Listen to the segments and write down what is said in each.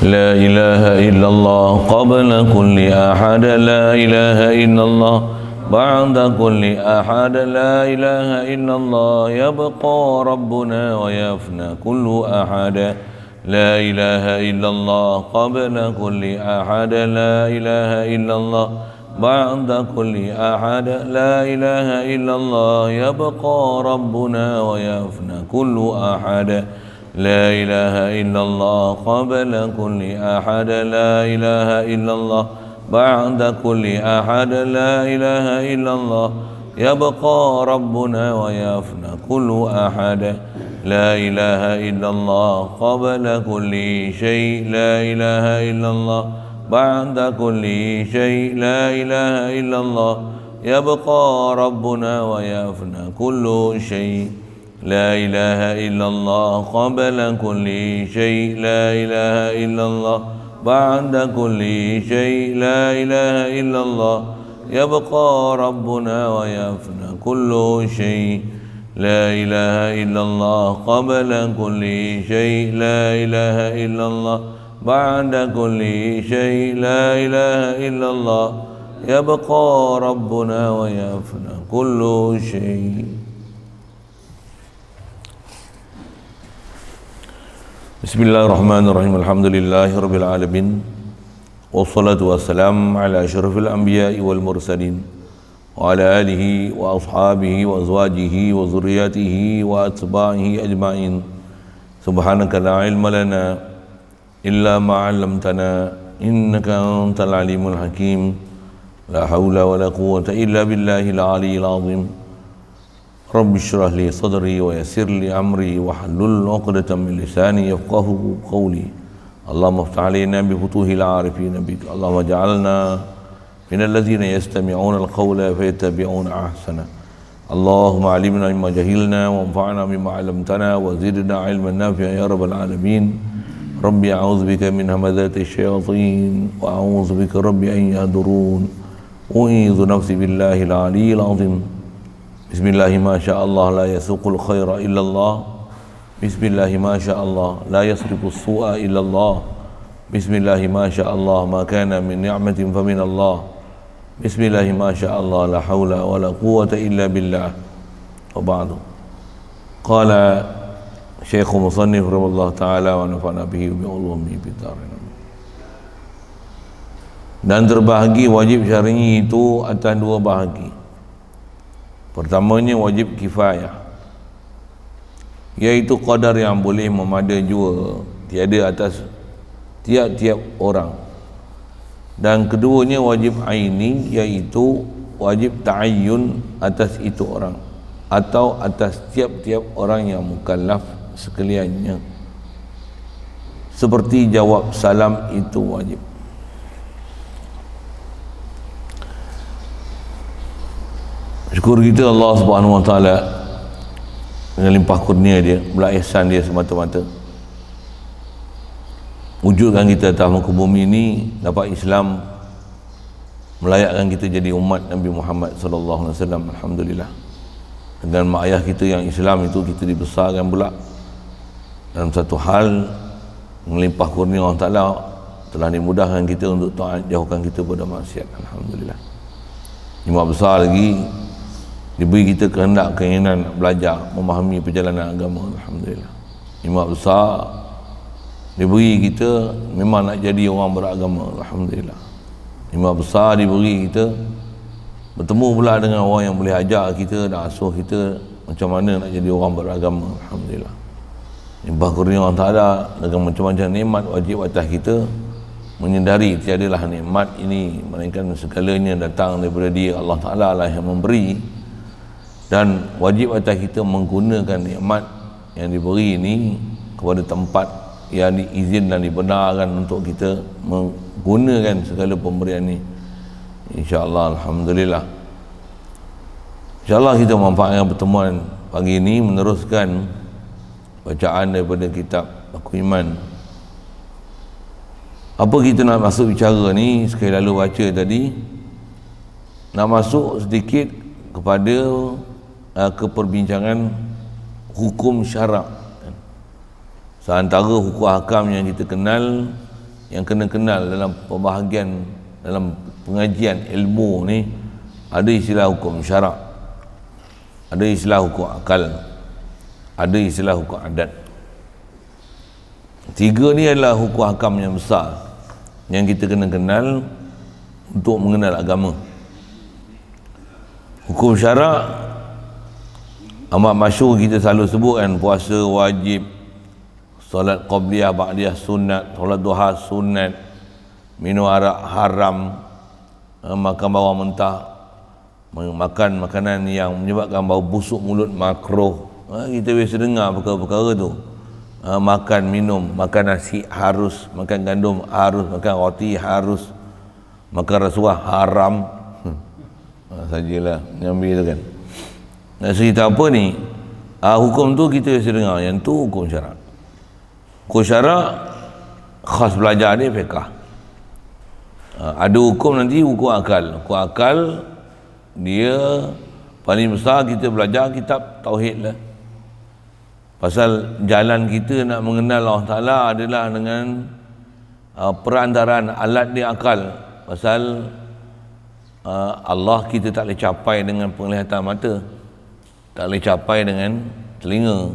لا إله إلا الله قبل كل أحد لا إله إلا الله بعد كل أحد لا إله إلا الله يبقى ربنا ويفنى كل أحد لا إله إلا الله قبل كل أحد لا إله إلا الله بعد كل أحد لا إله إلا الله يبقى ربنا ويفنى كل أحد لا إله إلا الله قبل كل أحد لا إله إلا الله بعد كل أحد لا إله إلا الله يبقى ربنا ويفنى كل أحد لا إله إلا الله قبل كل شيء لا إله إلا الله بعد كل شيء لا إله إلا الله يبقى ربنا ويفنى كل شيء لا إله إلا الله قبل كل شيء لا إله إلا الله بعد كل شيء لا إله إلا الله يبقى ربنا ويفنى كل شيء لا إله إلا الله قبل كل شيء لا إله إلا الله بعد كل شيء لا إله إلا الله يبقى ربنا ويفنى كل شيء. Bismillahirrahmanirrahim. Alhamdulillahirabbil alamin. Wassalatu wassalamu ala asyrafil anbiya'i wal mursalin wa ala alihi wa ashabihi wa azwajihi wa zurriyyatihi wa atba'ihi ajma'in. Subhanaka la ilma lana illa ma 'allamtana innaka antal alimul hakim. La haula wa la quwwata illa billahil aliyyil azim. Rabbi shrah li sadri wa yassir li amri wa hlul 'uqdatam min lisani yafqahu qawli. Allahumma iftah 'alaina bi futuhil 'arifin bik. Allahumma ja'alna min alladhina yastami'una al-qawla fayattabi'una ahsana. Allahumma 'allimna mimma jahilna wa anfa'na mimma 'allamtana wa zidna 'ilman nafi'an ya rabbal alamin. Rabbi a'udzu bika min hamazati syayatin wa a'udzu bika rabbi an yahdurun. U'idzu nafsi billahil 'aliyyil 'azim. Bismillahi ma sya'allah la yasuqul khaira illallah. Bismillahi ma sya'allah la yasrifu su'a illallah. Bismillahi ma sya'allah ma kana min ni'matin fa min Allah. Bismillahi ma sya'allah la hawla wa la quwwata illa billah. Wa ba'du. Qala Syekh Musannif rahimahullah ta'ala wa nafa'na bihi wa bi'ulumihi bitarin. Dan terbahagi wajib syar'i itu atas dua bahagi. Pertamanya wajib kifayah, iaitu qadar yang boleh memada jua, tiada atas tiap-tiap orang. Dan keduanya wajib aini, iaitu wajib ta'ayyun atas itu orang atau atas tiap-tiap orang yang mukallaf sekaliannya. Seperti jawab salam itu wajib. Syukur kita Allah Subhanahu Wa Taala dengan limpah kurnia dia, belah ihsan dia semata-mata wujudkan kita atas muka bumi ini, dapat Islam melayakkan kita jadi umat Nabi Muhammad sallallahu alaihi wasallam. Alhamdulillah. Dengan mak ayah kita yang Islam itu, kita dibesarkan pula dalam satu hal melimpah kurnia Allah Taala, telah dimudahkan kita untuk taat, jauhkan kita pada maksiat. Alhamdulillah. Lima besar lagi diberi kita kehendak, keinginan nak belajar, memahami perjalanan agama. Alhamdulillah. Lima besar diberi kita memang nak jadi orang beragama. Alhamdulillah. Lima besar diberi kita bertemu pula dengan orang yang boleh ajar kita dan asuh kita macam mana nak jadi orang beragama. Alhamdulillah. Limpah kurnia Allah Ta'ala dengan macam-macam nikmat wajib atas kita menyedari tiadalah nikmat ini melainkan segalanya datang daripada Dia. Allah Ta'ala lah yang memberi, dan wajib atas kita menggunakan nikmat yang diberi ini kepada tempat yang diizin dan dibenarkan untuk kita menggunakan segala pemberian ini. InsyaAllah. Alhamdulillah. InsyaAllah kita manfaatkan pertemuan pagi ini meneruskan bacaan daripada kitab Aku Iman. Apa kita nak masuk bicara ni, sekali lalu baca tadi, nak masuk sedikit kepada keperbincangan hukum syarak. Seantara hukum hakam yang kita kenal yang kena kenal dalam pembahagian, dalam pengajian ilmu ni, ada istilah hukum syarak, ada istilah hukum akal, ada istilah hukum adat. Tiga ni adalah hukum hakam yang besar yang kita kena kenal untuk mengenal agama. Hukum syarak amat masyhur, kita selalu sebut kan, puasa wajib, solat qabliyah ba'diyah sunat, solat duha sunat, minum arak haram, makan bawang mentah, makan makanan yang menyebabkan bau busuk mulut makruh. Kita biasa dengar perkara-perkara tu. Makan, minum, makan nasi harus, makan gandum harus, makan roti harus, makan rasuah haram. Sajalah nyambi tu kan. Nak cerita apa ni? Hukum tu kita biasa dengar, yang tu hukum syarak. Hukum syarak khas belajar ni fiqh. Ada hukum nanti hukum akal. Hukum akal dia paling besar kita belajar kitab tauhid lah. Pasal jalan kita nak mengenal Allah Ta'ala adalah dengan perantaraan alat di akal. Pasal Allah kita tak boleh capai dengan penglihatan mata, tak boleh capai dengan telinga,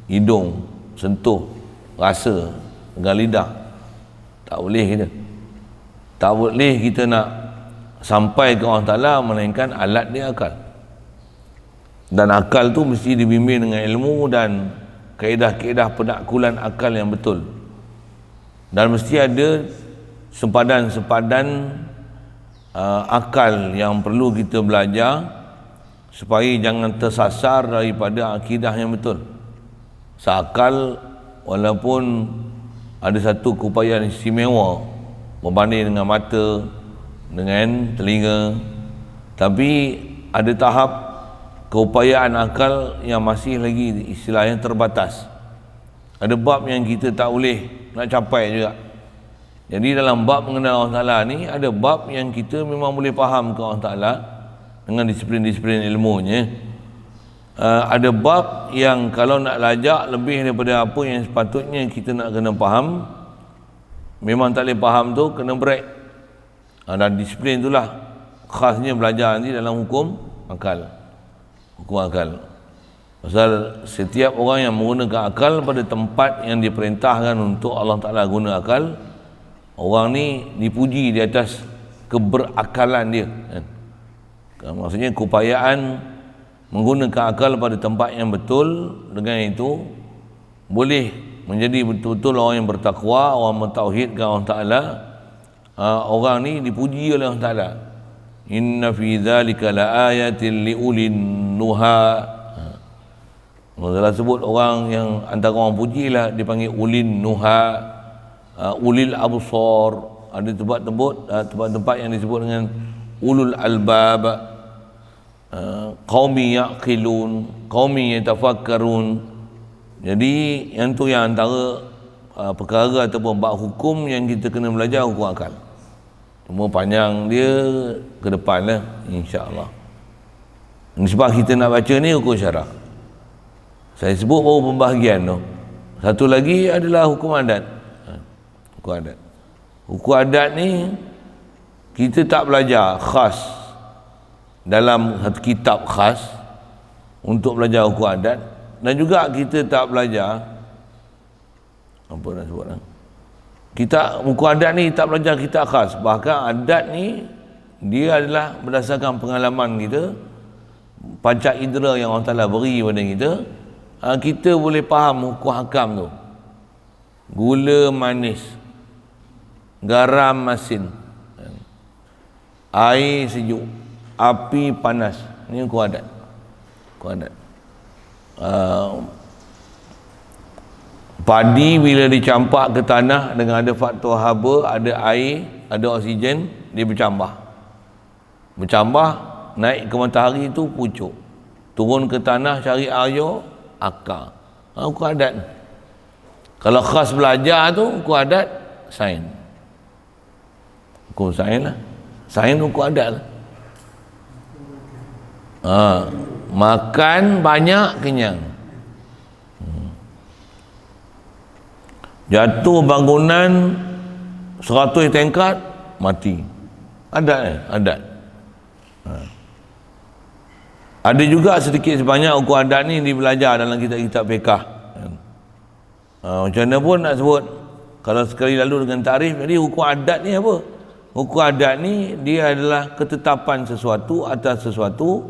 hidung, sentuh, rasa dengan lidah. Tak boleh kita. Tak boleh kita nak sampai ke Allah Ta'ala melainkan alat di akal. Dan akal tu mesti dibimbing dengan ilmu dan kaedah-kaedah penakkulan akal yang betul. Dan mesti ada sempadan-sempadan akal yang perlu kita belajar supaya jangan tersasar daripada akidah yang betul. Seakal walaupun ada satu keupayaan istimewa berbanding dengan mata, dengan telinga, tapi ada tahap keupayaan akal yang masih lagi istilahnya terbatas. Ada bab yang kita tak boleh nak capai juga. Jadi dalam bab mengenal Allah Ta'ala ni, ada bab yang kita memang boleh faham ke Allah Ta'ala dengan disiplin-disiplin ilmunya. Ada bab yang kalau nak lajak lebih daripada apa yang sepatutnya kita nak kena faham, memang tak boleh faham tu, kena break. Dan disiplin itulah khasnya belajar nanti dalam hukum akal. Hukum akal. Pasal setiap orang yang menggunakan akal pada tempat yang diperintahkan untuk Allah Ta'ala guna akal, orang ni dipuji di atas keberakalan dia kan? Maksudnya keupayaan menggunakan akal pada tempat yang betul. Dengan itu boleh menjadi betul-betul orang yang bertakwa, orang mentauhidkan Allah Ta'ala. Orang ni dipuji oleh Allah Ta'ala. Inna fi dhalika la ayatin li ulin nuha. Allah sebut orang yang antara orang puji lah dipanggil ulin nuha, ulil absar. Ada tempat-tempat yang disebut dengan ulul albab, qaumi yaqilun, qaumi yatafakkarun. Jadi yang tu yang antara perkara ataupun bab hukum yang kita kena belajar, hukum akal. Cuma panjang dia ke depan lah, insya-Allah. Sebab kita nak baca ni hukum syarak. Saya sebut baru pembahagian tu. Satu lagi adalah hukum adat. Hukum adat. Hukum adat ni kita tak belajar khas dalam satu kitab khas untuk belajar hukum adat, dan juga kita tak belajar apa nak sebut lah, kita hukum adat ni tak belajar kitab khas. Bahkan adat ni dia adalah berdasarkan pengalaman kita, panca indera yang Allah Ta'ala beri pada kita. Kita boleh faham hukum hakam tu. Gula manis, garam masin, air sejuk, api panas. Ini hukum adat. Hukum adat. Padi bila dicampak ke tanah dengan ada faktor haba, ada air, ada oksigen, dia bercambah. Bercambah, naik ke matahari itu pucuk. Turun ke tanah cari air, akar. Hukum adat. Kalau khas belajar tu, hukum adat, sains. Hukum sains lah. Sains hukum adat lah. Makan banyak kenyang. Jatuh bangunan 100 tingkat mati. Adat. Ada juga sedikit sebanyak hukum adat ni dibelajar dalam kitab-kitab fiqh. Macam mana pun nak sebut, kalau sekali lalu dengan tarikh, jadi hukum adat ni apa? Hukum adat ni dia adalah ketetapan sesuatu atas sesuatu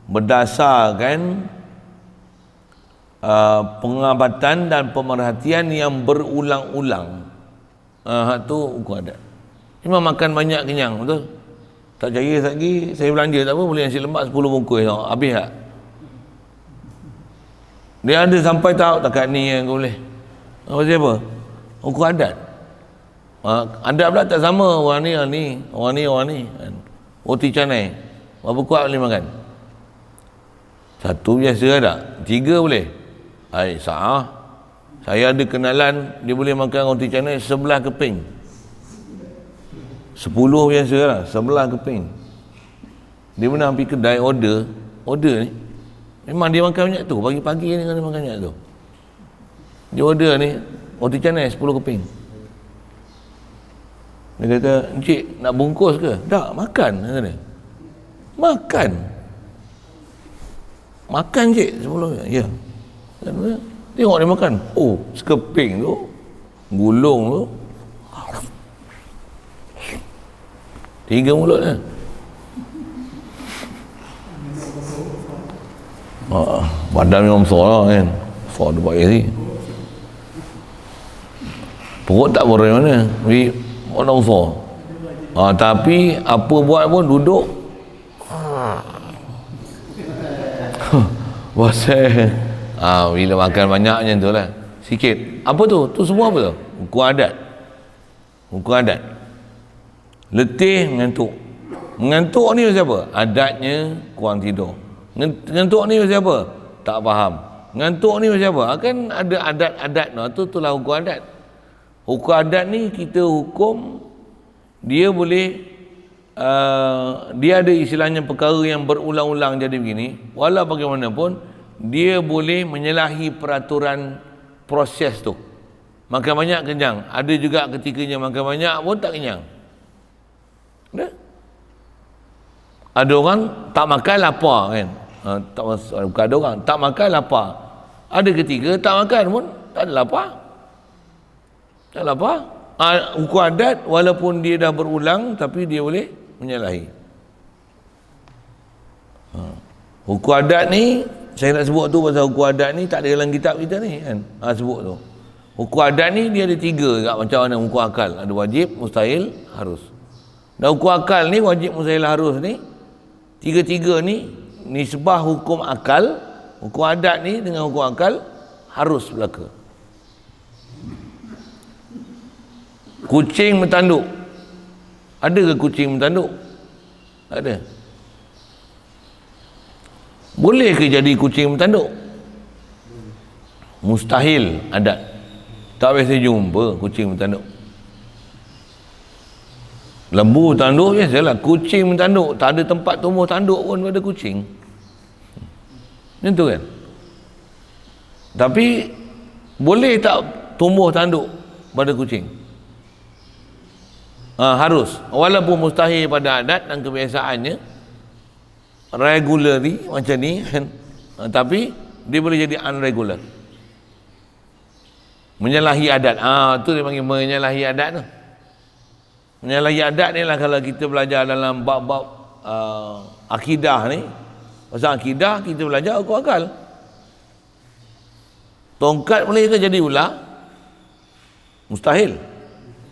berdasarkan pengabatan dan pemerhatian yang berulang-ulang. Tu hukum adat. Memang makan banyak kenyang, betul? Tak percaya lagi, saya belanja tak apa, boleh nasi lemak 10 bungkus, habis tak? Dia ada sampai tahu takat ni yang kau boleh. Pasal apa? Hukum adat. Adat pula tak sama, orang ni. Roti canai, berapa kuat boleh makan? 1 biasa tak? 3 boleh? Sah. Saya ada kenalan, dia boleh makan roti canai 11 keping. 10 biasa lah, 11 keping. Dia pernah pergi kedai order ni, memang dia makan banyak tu, pagi-pagi ni kan dia makan banyak tu. Dia order ni roti canai 10 keping. Dia kata, "Encik nak bungkus ke?" "Tak, makan," kata dia. Makan cik 10. Ya. Tengok dia makan. Sekeping tu, gulung tu, 3 mulut lah. Badan memang besar lah kan. Besar dia pakai ni. Perut tak boleh mana. Tapi badan besar. Tapi apa buat pun duduk. Pasal bila makan banyak macam tu lah. Sikit. Apa tu? Tu semua apa tu? Hukum adat. Letih, mengantuk ni pasal apa? Adatnya kurang tidur. Mengantuk ni pasal apa? Tak faham. Mengantuk ni pasal apa? Kan ada adat-adat itulah hukum adat. Hukum adat ni kita hukum, dia boleh dia ada istilahnya perkara yang berulang-ulang jadi begini, walau bagaimanapun dia boleh menyalahi peraturan proses tu. Makan banyak kenyang, ada juga ketikanya makan banyak pun tak kenyang. Ada orang tak makan lapar kan, bukan ada orang tak makan lapar, ada ketika tak makan pun tak ada lapar. Hukum adat walaupun dia dah berulang tapi dia boleh menyalahi. Hukum adat ni saya nak sebut tu pasal hukum adat ni tak ada dalam kitab kita ni kan. Sebut tu hukum adat ni dia ada 3 kat, macam mana hukum akal, ada wajib, mustahil, harus. Dan hukum akal ni, wajib, mustahil, harus ni, 3 ni nisbah hukum akal, hukum adat ni dengan hukum akal harus berlaku. Kucing bertanduk, ada ke kucing bertanduk? Tak ada. Boleh ke jadi kucing bertanduk? Mustahil adat. Tak biasa jumpa kucing bertanduk. Lembu bertanduk biasalah, kucing bertanduk, tak ada tempat tumbuh tanduk pun pada kucing. Macam tu kan? Tapi boleh tak tumbuh tanduk pada kucing? Harus. Walaupun mustahil pada adat dan kebiasaannya, regularly macam ni kan, tapi dia boleh jadi unregular, menyalahi adat. Tu dia panggil menyalahi adat tu. Menyalahi adat ni lah kalau kita belajar dalam bab-bab akidah ni. Pasal akidah kita belajar hukum akal. Tongkat boleh ke jadi ular? Mustahil.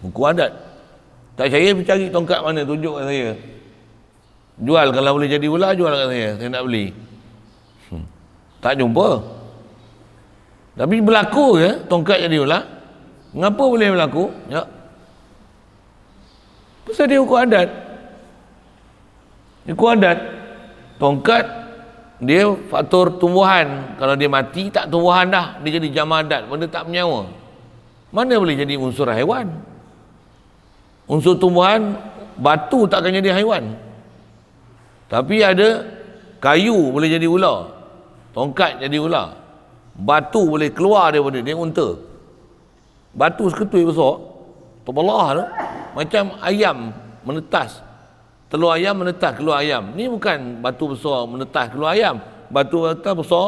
Hukum adat. Tak percaya, cari tongkat mana, tunjuk kat saya. Jual, kalau boleh jadi ular, jual kat saya nak beli. Tak jumpa. Tapi berlaku ke tongkat jadi ular? Mengapa boleh berlaku? Ya. Pasal dia hukum adat. Hukum adat. Tongkat dia faktor tumbuhan. Kalau dia mati tak tumbuhan dah, dia jadi jamadat, benda tak bernyawa. Mana boleh jadi unsur haiwan? Unsur tumbuhan, batu takkan jadi haiwan. Tapi ada kayu boleh jadi ular, tongkat jadi ular, batu boleh keluar daripada dia unta. Batu seketui besar, terbelah tu, Macam ayam menetas. Telur ayam menetas keluar ayam. Ni bukan batu besar menetas keluar ayam. Batu besar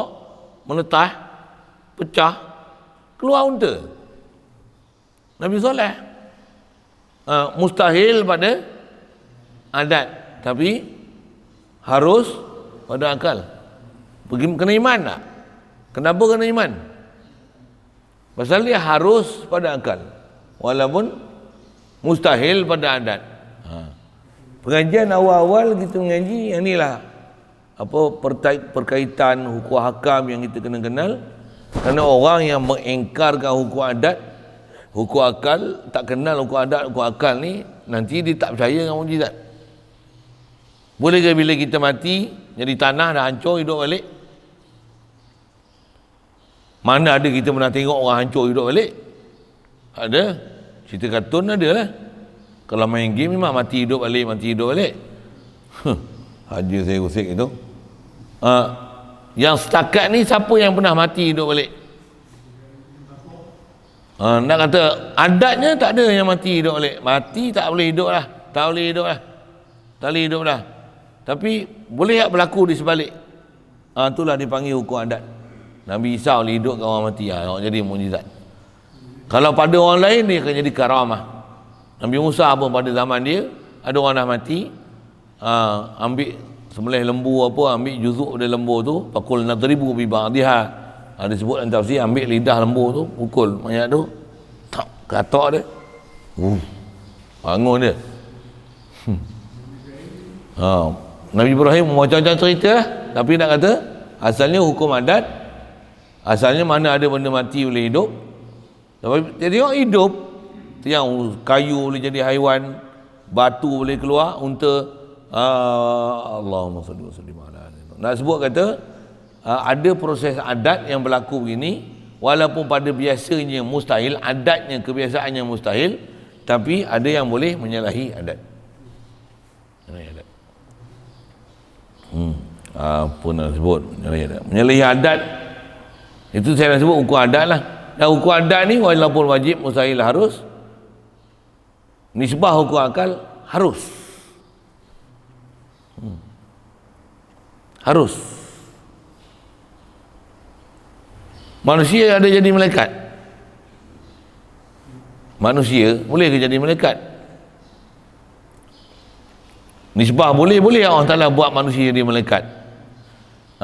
menetas, pecah, keluar unta. Nabi Soleh. Mustahil pada adat, tapi harus pada akal. Kena iman tak? Kenapa kena iman? Pasal dia harus pada akal, walaupun mustahil pada adat. Pengajian awal-awal kita mengaji yang inilah apa perkaitan hukum hakam yang kita kena kenal. Kerana orang yang mengingkarkan hukum adat, hukum akal, tak kenal hukum adat, hukum akal ni, nanti dia tak percaya dengan mukjizat. Boleh ke bila kita mati jadi tanah dah hancur hidup balik? Mana ada kita pernah tengok orang hancur hidup balik? Ada. Cerita kartun ada lah. Kalau main game memang mati hidup balik, mati hidup balik. Haji saya usik itu. Yang setakat ni siapa yang pernah mati hidup balik? Nak kata adatnya tak ada yang mati hidup balik. Mati tak boleh hidup lah. Tak boleh hidup lah. Tak boleh hidup lah. Tapi boleh tak berlaku di sebalik? Itulah dipanggil hukum adat. Nabi Isa boleh hidupkan orang mati. Jadi mukjizat. Kalau pada orang lain dia akan jadi karamah. Nabi Musa pun pada zaman dia ada orang dah mati, ambil sembelih lembu apa, ambil juzuk dari lembu tu, pakul nadribu bi ba'dihha. Ada sebut dalam tafsir, ambil lidah lembu tu, pukul mayat tu, tak katak dia. Bangun dia. Nabi Ibrahim macam-macam cerita lah. Tapi nak kata asalnya hukum adat, asalnya mana ada benda mati boleh hidup. Jadi orang hidup, yang kayu boleh jadi haiwan, batu boleh keluar, unta. Allahumma salli wa sallim ala. Nak sebut kata ada proses adat yang berlaku begini, walaupun pada biasanya mustahil, adatnya kebiasaannya mustahil, tapi ada yang boleh menyalahi adat. Apa nak sebut menyalahi adat, itu saya nak sebut hukum adat lah. Dan hukum adat ni walaupun wajib, mustahil, harus. Nisbah hukum akal harus. Harus. Manusia ada jadi malaikat? Manusia boleh ke jadi malaikat? Nisbah boleh Allah Ta'ala buat manusia jadi malaikat.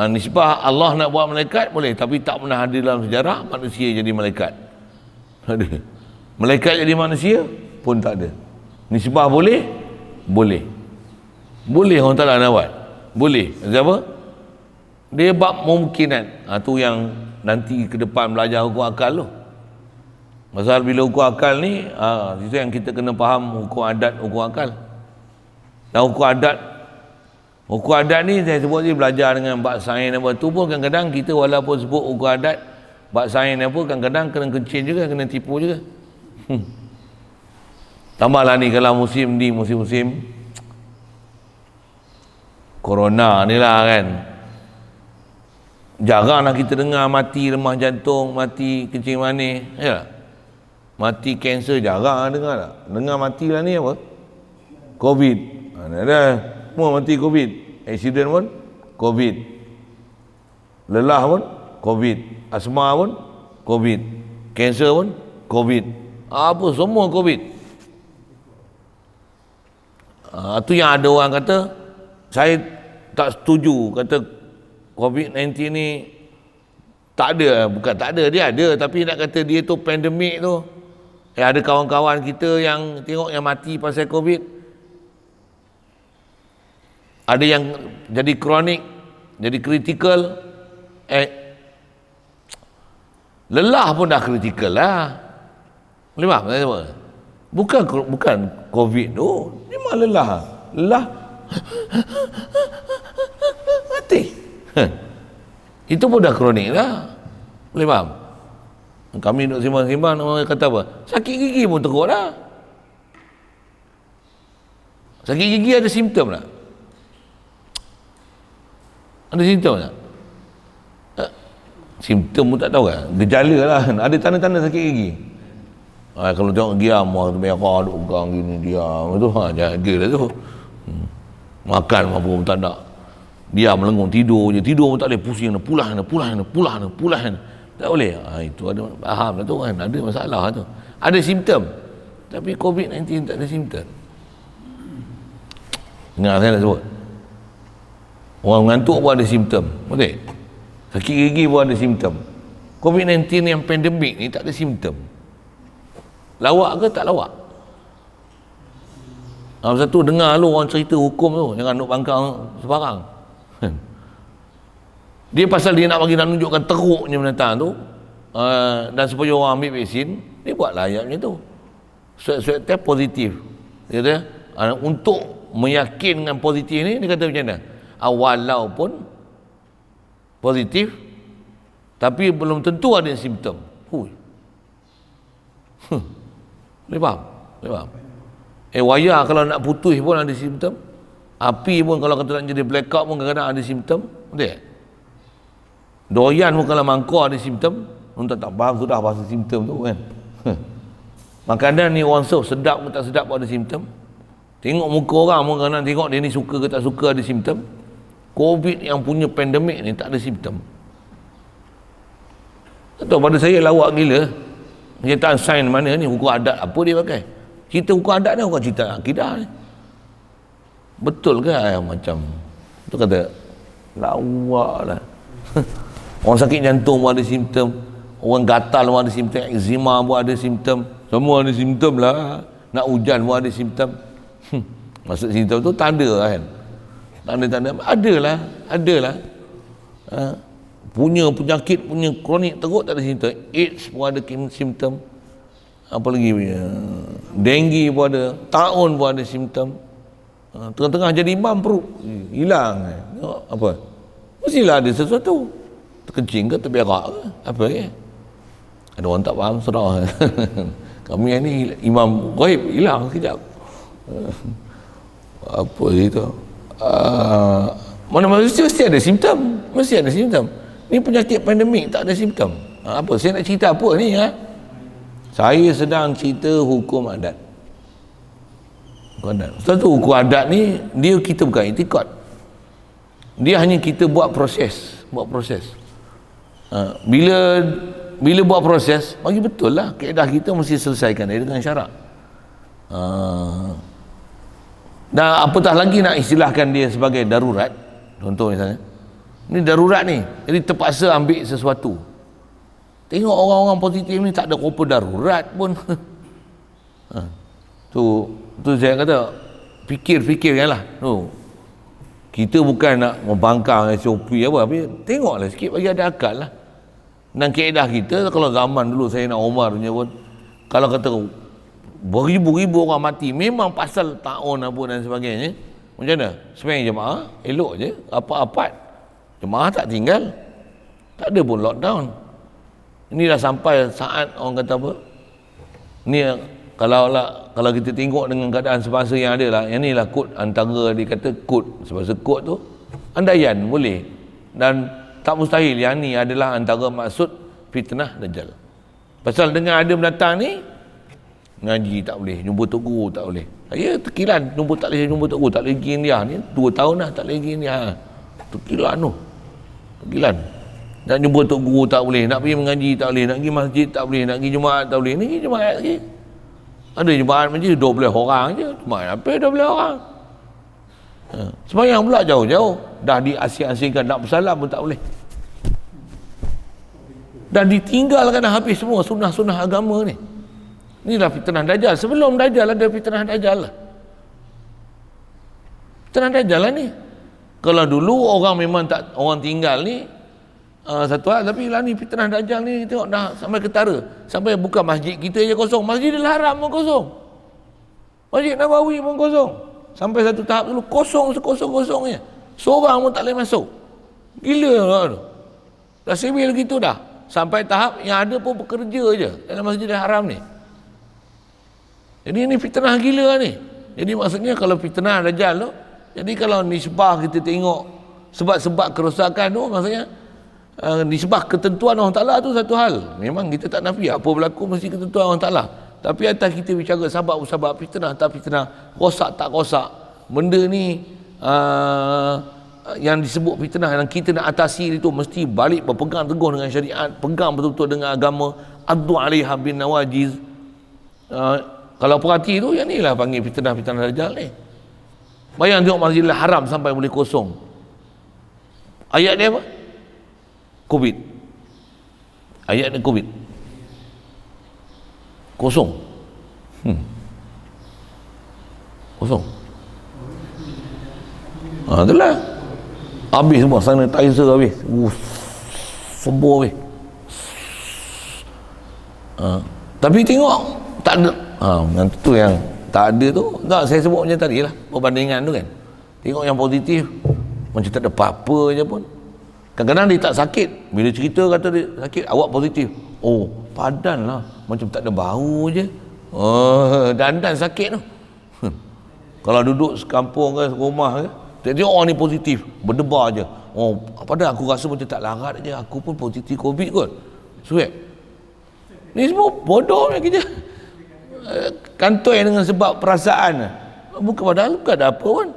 Nisbah Allah nak buat malaikat boleh, tapi tak pernah ada dalam sejarah manusia jadi malaikat. Ada. Malaikat jadi manusia pun tak ada. Nisbah boleh? Boleh. Boleh Allah Ta'ala nak buat? Boleh. Siapa? Dia bab mungkinan. Tu yang nanti ke depan belajar hukum akal tu. Pasal bila hukum akal ni, itu yang kita kena faham hukum adat, hukum akal. Dan hukum adat ni saya sebut je belajar dengan bab sains apa tu pun kadang-kadang kita walaupun sebut hukum adat, bab sains apa kadang-kadang kena kencing juga, kena tipu juga. Tambahlah ni kalau musim corona ni lah kan, jaranglah kita dengar mati remah jantung, mati kencing manis, ya? Mati kanser jarang dengar tak? Dengar mati lah ni apa? COVID. Ada semua mati COVID. Aksiden pun COVID. Lelah pun COVID. Asma pun COVID. Kanser pun COVID. Apa semua COVID. Itu yang ada orang kata, saya tak setuju, kata COVID-19 ni tak ada. Bukan tak ada, dia ada, tapi nak kata dia tu pandemik tu, ada kawan-kawan kita yang tengok yang mati pasal COVID, ada yang jadi kronik, jadi kritikal. Lelah pun dah kritikal lah. Boleh faham? Bukan COVID tu, memang lelah. Lelah mati. Itu pun dah kronik lah. Boleh faham? Kami duduk simbang-simbang, orang kata apa? Sakit gigi pun teruk dah. Sakit gigi ada simptom tak? Ada simptom tak? Simptom pun tak tahu kan? Gejala lah. Ada tanda-tanda sakit gigi. Kalau tengok giam, orang tu merah, duk pegang gini, diam. Tu, jaga lah tu. Makan apa tak nak. Diam, melengung, tidur je. Tidur pun tak boleh, pusing. Pulang. Tak boleh. Itu ada, faham lah tu kan. Ada masalah tu. Ada simptom. Tapi COVID-19 tak ada simptom. Dengar saya nak sebut. Orang mengantuk pun ada simptom. Betul? Sakit gigi pun ada simptom. COVID-19 yang pandemik ni tak ada simptom. Lawak ke tak lawak? Satu dengar lu orang cerita hukum tu, jangan duk bangkang sebarang. Dia pasal dia nak nunjukkan teruknya binatang tu, dan supaya orang ambil vaksin, dia buat layak macam tu. Swab test positif. Dia kata, untuk meyakinkan positif ni, dia kata macam mana? Walaupun positif, tapi belum tentu ada simptom. Boleh faham? Wayar kalau nak putus pun ada simptom. Api pun kalau kata nak jadi blackout pun kadang-kadang ada simptom. Betul tak? Doyan pun kalau mangkuk ada simptom. Untuk tak faham sudah pasal simptom tu kan. Makanan ni orang sedap ke tak sedap pun ada simptom. Tengok muka orang pun kadang-kadang tengok dia ni suka ke tak suka ada simptom. COVID yang punya pandemik ni tak ada simptom. Tak tahu pada saya lawak gila. Kenyataan sains mana ni, hukum adat apa dia pakai? Cerita hukum adat ni bukan cerita akidah ni. Betul ke macam tu kata lawak lah. Orang sakit jantung pun ada simptom, orang gatal pun ada simptom, eczema pun ada simptom, semua ada simptom lah. Nak hujan pun ada simptom. Maksud simptom tu tanda kan, tanda-tanda adalah punya penyakit, punya kronik teruk tak ada simptom. AIDS pun ada simptom. Apa lagi, denggi pun ada, taun pun ada simptom. Tengah-tengah jadi imam perut hilang. Apa? Mestilah ada sesuatu. Terkencing ke, terberak ke, apa ke? Ada orang tak faham surah. Kami ni imam ghaib hilang sekejap. Apa itu? Mana mesti ada simptom. Mesti ada simptom. Ni penyakit pandemik tak ada simptom. Apa saya nak cerita apa ni Saya sedang cerita hukum adat. Hukum adat. Satu hukum adat ni dia kita bukan itikad. Dia hanya kita buat proses. Bila buat proses, bagi betul lah kaedah kita mesti selesaikan dia dengan syarat. Dan apatah lagi nak istilahkan dia sebagai darurat. Contoh misalnya, ini darurat ni, jadi terpaksa ambil sesuatu. Tengok orang-orang positif ni tak ada rupa darurat pun. Tu saya kata fikir-fikirkan lah. Kita bukan nak membangkang SOP apa, tapi tengoklah sikit, bagi ada akal lah. Dan kaedah kita, kalau zaman dulu saya nak Umar punya pun, kalau kata beribu-ribu orang mati, memang pasal ta'un apa dan sebagainya, macam mana? Sembahyang jemaah, elok je, apa-apa jemaah tak tinggal, tak ada pun lockdown. Ini dah sampai saat orang kata apa ni, kalau kita tengok dengan keadaan semasa yang ada lah, yang ni lah kod antara dia kata kod, semasa kod tu andaian boleh, dan tak mustahil yang ni adalah antara maksud fitnah Dajjal. Pasal dengan ada binatang ni, ngaji tak boleh, jumpa tok guru tak boleh. Saya tekilan tak boleh jumpa tok guru, tak boleh pergi India ni 2 tahun dah tak boleh pergi India. Tekilan tu. Tekilan. Nak jumpa tok guru tak boleh, nak pergi mengaji tak boleh, nak pergi masjid tak boleh, nak pergi Jumaat tak boleh. Ni pergi Jumaat lagi. Ada Jumaat masjid 12 orang je. Jumaat apa 12 orang? Sembahyang pula jauh-jauh. Dah diasing-asingkan, nak bersalam pun tak boleh. Dah ditinggalkan dah habis semua sunnah-sunnah agama ni. Inilah fitnah Dajjal. Sebelum Dajjal ada fitnah Dajjal lah. Fitnah Dajjal lah ni. Kalau dulu orang memang tak, orang tinggal ni satu hal, tapi lah ni fitnah Dajjal ni tengok dah sampai ketara, sampai bukan masjid kita je kosong, Masjidil Haram pun kosong, Masjid Nabawi pun kosong, sampai satu tahap dulu kosong sekosong-kosongnya, seorang pun tak boleh masuk. Gila lah tu. Dah sibil gitu dah, sampai tahap yang ada pun bekerja je dalam Masjidil Haram ni. Jadi ini fitnah gila ni. Jadi maksudnya kalau fitnah Dajjal tu, jadi kalau nisbah kita tengok sebab-sebab kerosakan tu, maksudnya nisbah ketentuan Allah Ta'ala tu satu hal. Memang kita tak nafi apa berlaku mesti ketentuan Allah Ta'ala. Tapi atas kita bicara sebab-sebab fitnah tak fitnah, rosak tak rosak, benda ni yang disebut fitnah yang kita nak atasi itu mesti balik berpegang teguh dengan syariat, pegang betul-betul dengan agama, addu alaiha bin nawajiz. Kalau perhati tu, yang ni lah panggil fitnah-fitnah dajjal ni. Bayang tengok Masjidil Haram sampai boleh kosong. Ayat dia apa? Covid. Ayat dia Covid. Kosong. Kosong. Itulah. Habis semua, sanitizer habis. Sebor habis. Tapi tengok, tak ada. Yang tu yang tak ada tu, tak, saya sebut macam tadi lah, perbandingan tu kan. Tengok yang positif, macam tak ada apa-apa je pun. Kadang-kadang dia tak sakit, bila cerita kata dia sakit, awak positif. Oh, padan lah, macam tak ada bau je. Dandan sakit tu. Kalau duduk sekampung ke rumah ke, tengok orang ni positif, berdebar je. Oh, padahal aku rasa macam tak larat je, aku pun positif COVID kot. Swab. Ni semua bodoh ni kerja. Kantoi dengan sebab perasaan. Bukan padahal bukan ada apa pun.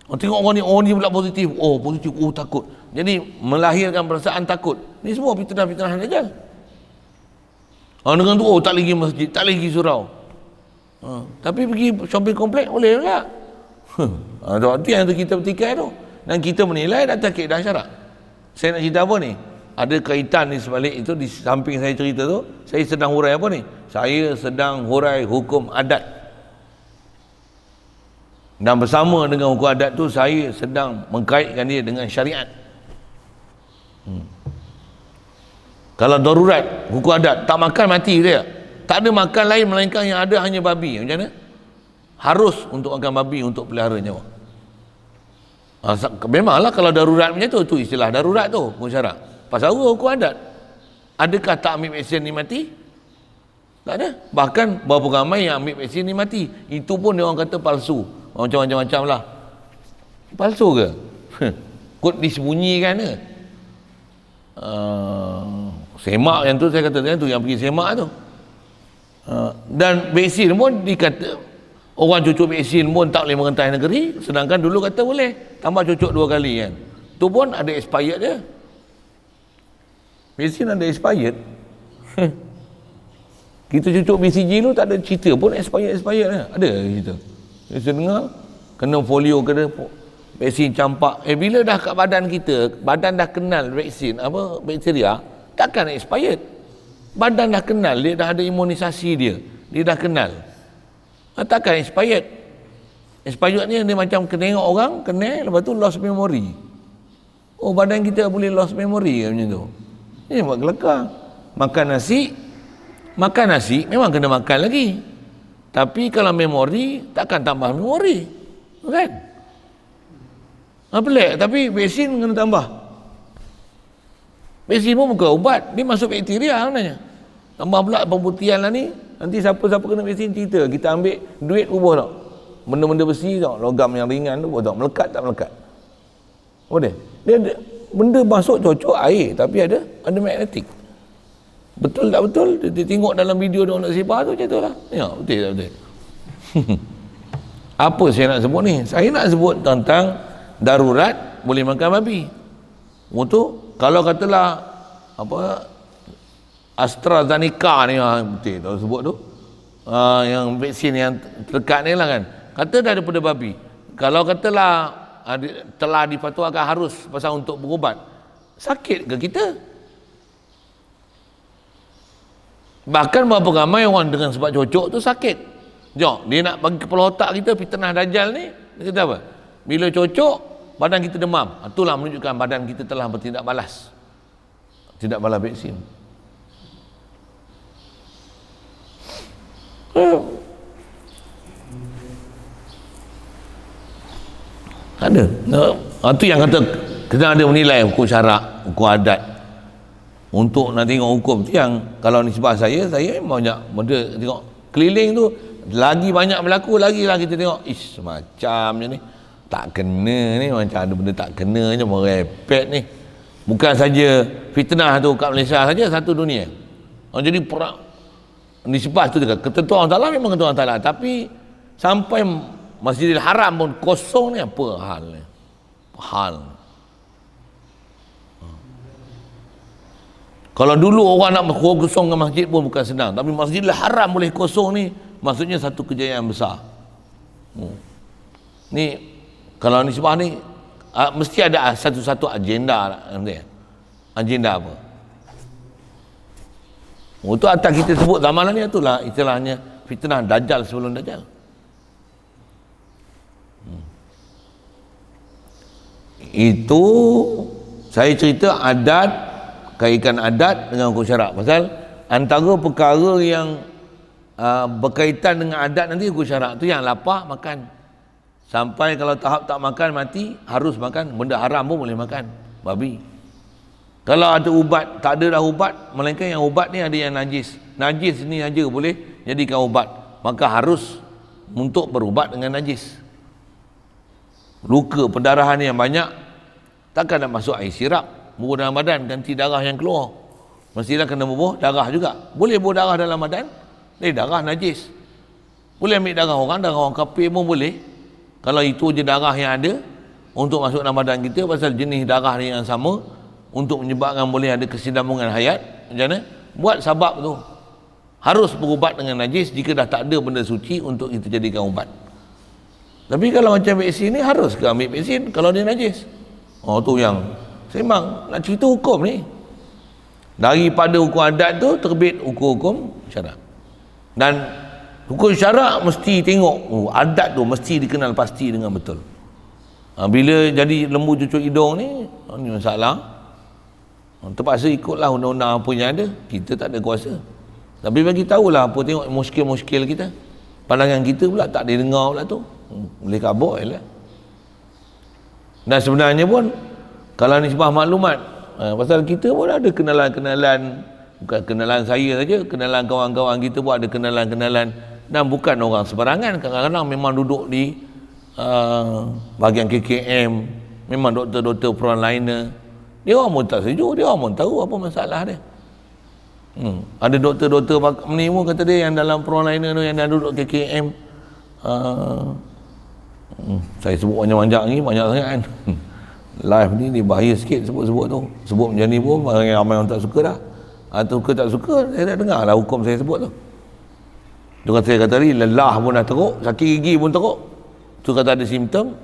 Tengok orang ni pula positif. Oh, positif. Oh, takut. Jadi melahirkan perasaan takut. Ni semua fitnah-fitnah dajjal. Dengan tu, oh, tak lagi masjid, tak lagi surau. Tapi pergi shopping komplek boleh juga. Itu yang kita bertikai tu. Dan kita menilai dah tak dah syarat. Saya nak cerita apa ni? Ada kaitan di sebalik itu, di samping saya cerita tu, saya sedang hurai apa ni? Saya sedang hurai hukum adat. Dan bersama dengan hukum adat tu, saya sedang mengkaitkan dia dengan syariat. Kalau darurat, hukum adat, tak makan mati dia. Tak ada makan lain melainkan yang ada hanya babi. Macam mana? Harus untuk makan babi untuk pelihara nyawa. Memanglah kalau darurat macam tu istilah darurat tu, hukum syarak. Pasal hukum adat. Adakah tak ambil vaksin ni mati? Tak ada. Bahkan berapa ramai yang ambil vaksin ni mati. Itu pun dia orang kata palsu. Macam-macam lah. Palsu ke? Kot disembunyikan ke? Semak yang tu, saya kata tu yang pergi semak tu. Dan vaksin pun dikata orang cucuk vaksin pun tak boleh merentas negeri, sedangkan dulu kata boleh tambah cucuk 2 kali kan. Tu pun ada expired dia. Vaksin ada expired. Kita cucuk BCG dulu tak ada cerita pun expired lah. Ada cerita. Saya dengar kena polio, kena vaksin campak. Bila dah kat badan kita, badan dah kenal vaksin apa bakteria, takkan expired. Badan dah kenal, dia dah ada imunisasi dia dah kenal. Takkan expired. Expired ni dia macam tengok orang kena, lepas tu lost memory. Oh, badan kita boleh lost memory macam tu. Ini buat kelakar. Makan nasi memang kena makan lagi. Tapi kalau memori, takkan tambah memori. Kan? Pelik, tapi vaksin kena tambah. Vaksin pun bukan ubat, dia masuk bakteria sebenarnya. Tambah pula pembuktian lah ni. Nanti siapa-siapa kena vaksin cerita, kita ambil duit ubah tak? Benda-benda besi tak? Logam yang ringan tu ubah tak? Melekat tak melekat? Boleh? Dia ada benda masuk cocok air, tapi ada magnetik. Betul tak betul? Dia tengok dalam video dia nak sebar tu macam tu lah. Ya, betul tak betul? Apa saya nak sebut ni? Saya nak sebut tentang darurat boleh makan babi. Untuk kalau katalah apa AstraZeneca ni betul tak sebut tu? Yang vaksin yang terdekat ni lah kan. Kata dah daripada babi. Kalau katalah telah difatwakan harus pasal untuk berubat, sakit ke kita? Bahkan berapa ramai orang dengan sebab cocok tu sakit. Jom, dia nak bagi kepala otak kita fitnah dajjal ni, dia kata apa? Bila cocok, badan kita demam. Itulah menunjukkan badan kita telah bertindak balas. Tidak balas vaksin. Ada. Itu yang kata kita ada menilai hukum syarak, hukum adat. Untuk nak tengok hukum tu yang kalau nisbah saya banyak benda tengok keliling tu lagi banyak berlaku, lagi kita tengok macam ni tak kena ni, macam ada benda tak kena je, merepek ni. Bukan saja fitnah tu kat Malaysia saja, satu dunia. Jadi perang nisbah tu dekat ketentuan Allah Ta'ala memang ketentuan Allah Ta'ala, tapi sampai Masjidil Haram pun kosong ni apa hal ni? Kalau dulu orang nak kosongkan masjid pun bukan senang, tapi Masjidil Haram boleh kosong ni, maksudnya satu kejayaan besar. Ni kalau nisbah ni mesti ada satu-satu agenda lah. Agenda apa? Itu atas kita sebut zaman ni, itulah istilahnya fitnah Dajjal sebelum Dajjal. Itu saya cerita adat, kaitan adat dengan hukum syarak. Pasal antara perkara yang berkaitan dengan adat nanti hukum syarak tu yang lapar makan. Sampai kalau tahap tak makan mati, harus makan. Benda haram pun boleh makan, babi. Kalau ada ubat, tak ada dah ubat, melainkan yang ubat ni ada yang najis. Najis ni aja boleh jadikan ubat. Maka harus untuk berubat dengan najis. Luka pendarahan yang banyak, takkan nak masuk air sirap, bubuh dalam badan, ganti darah yang keluar. Mestilah kena bubuh darah juga. Boleh bubuh darah dalam badan, dari darah najis. Boleh ambil darah orang kafir pun boleh. Kalau itu je darah yang ada untuk masuk dalam badan kita, pasal jenis darah yang sama, untuk menyebabkan boleh ada kesinambungan hayat. Macam mana? Buat sabab tu. Harus berubat dengan najis jika dah tak ada benda suci untuk kita jadikan ubat. Tapi kalau macam vaksin ni, harus ke ambil vaksin kalau dia najis? Oh, tu yang sembang nak cerita hukum ni. Daripada hukum adat tu terbit hukum syarak. Dan hukum syarak mesti tengok, adat tu mesti dikenal pasti dengan betul. Bila jadi lembu cucuk hidung ni masalah. Terpaksa ikutlah undang-undang apa yang ada. Kita tak ada kuasa, tapi bagi tahulah apa, tengok muskil-muskil kita. Pandangan kita pula tak didengar pula tu, boleh kabur lah. Dan sebenarnya pun kalau nisbah maklumat, pasal kita pun ada kenalan-kenalan, bukan kenalan saya saja, kenalan kawan-kawan kita pun ada kenalan-kenalan, dan bukan orang sebarangan. Kadang-kadang memang duduk di bahagian KKM, memang doktor-doktor frontliner. Dia orang pun tak setuju, dia orang pun tahu apa masalah dia. Ada doktor-doktor ni pun kata dia yang dalam frontliner tu, yang dah duduk KKM. Saya sebut banyak-banyak ni, banyak sangat kan. Live ni bahaya sikit sebut-sebut tu. Sebut macam ni pun ramai orang tak suka dah. Atau suka tak suka, saya dah dengar lah hukum saya sebut tu. Dengan saya kata tadi, lelah pun dah teruk, sakit gigi pun teruk. Tu kata ada simptom.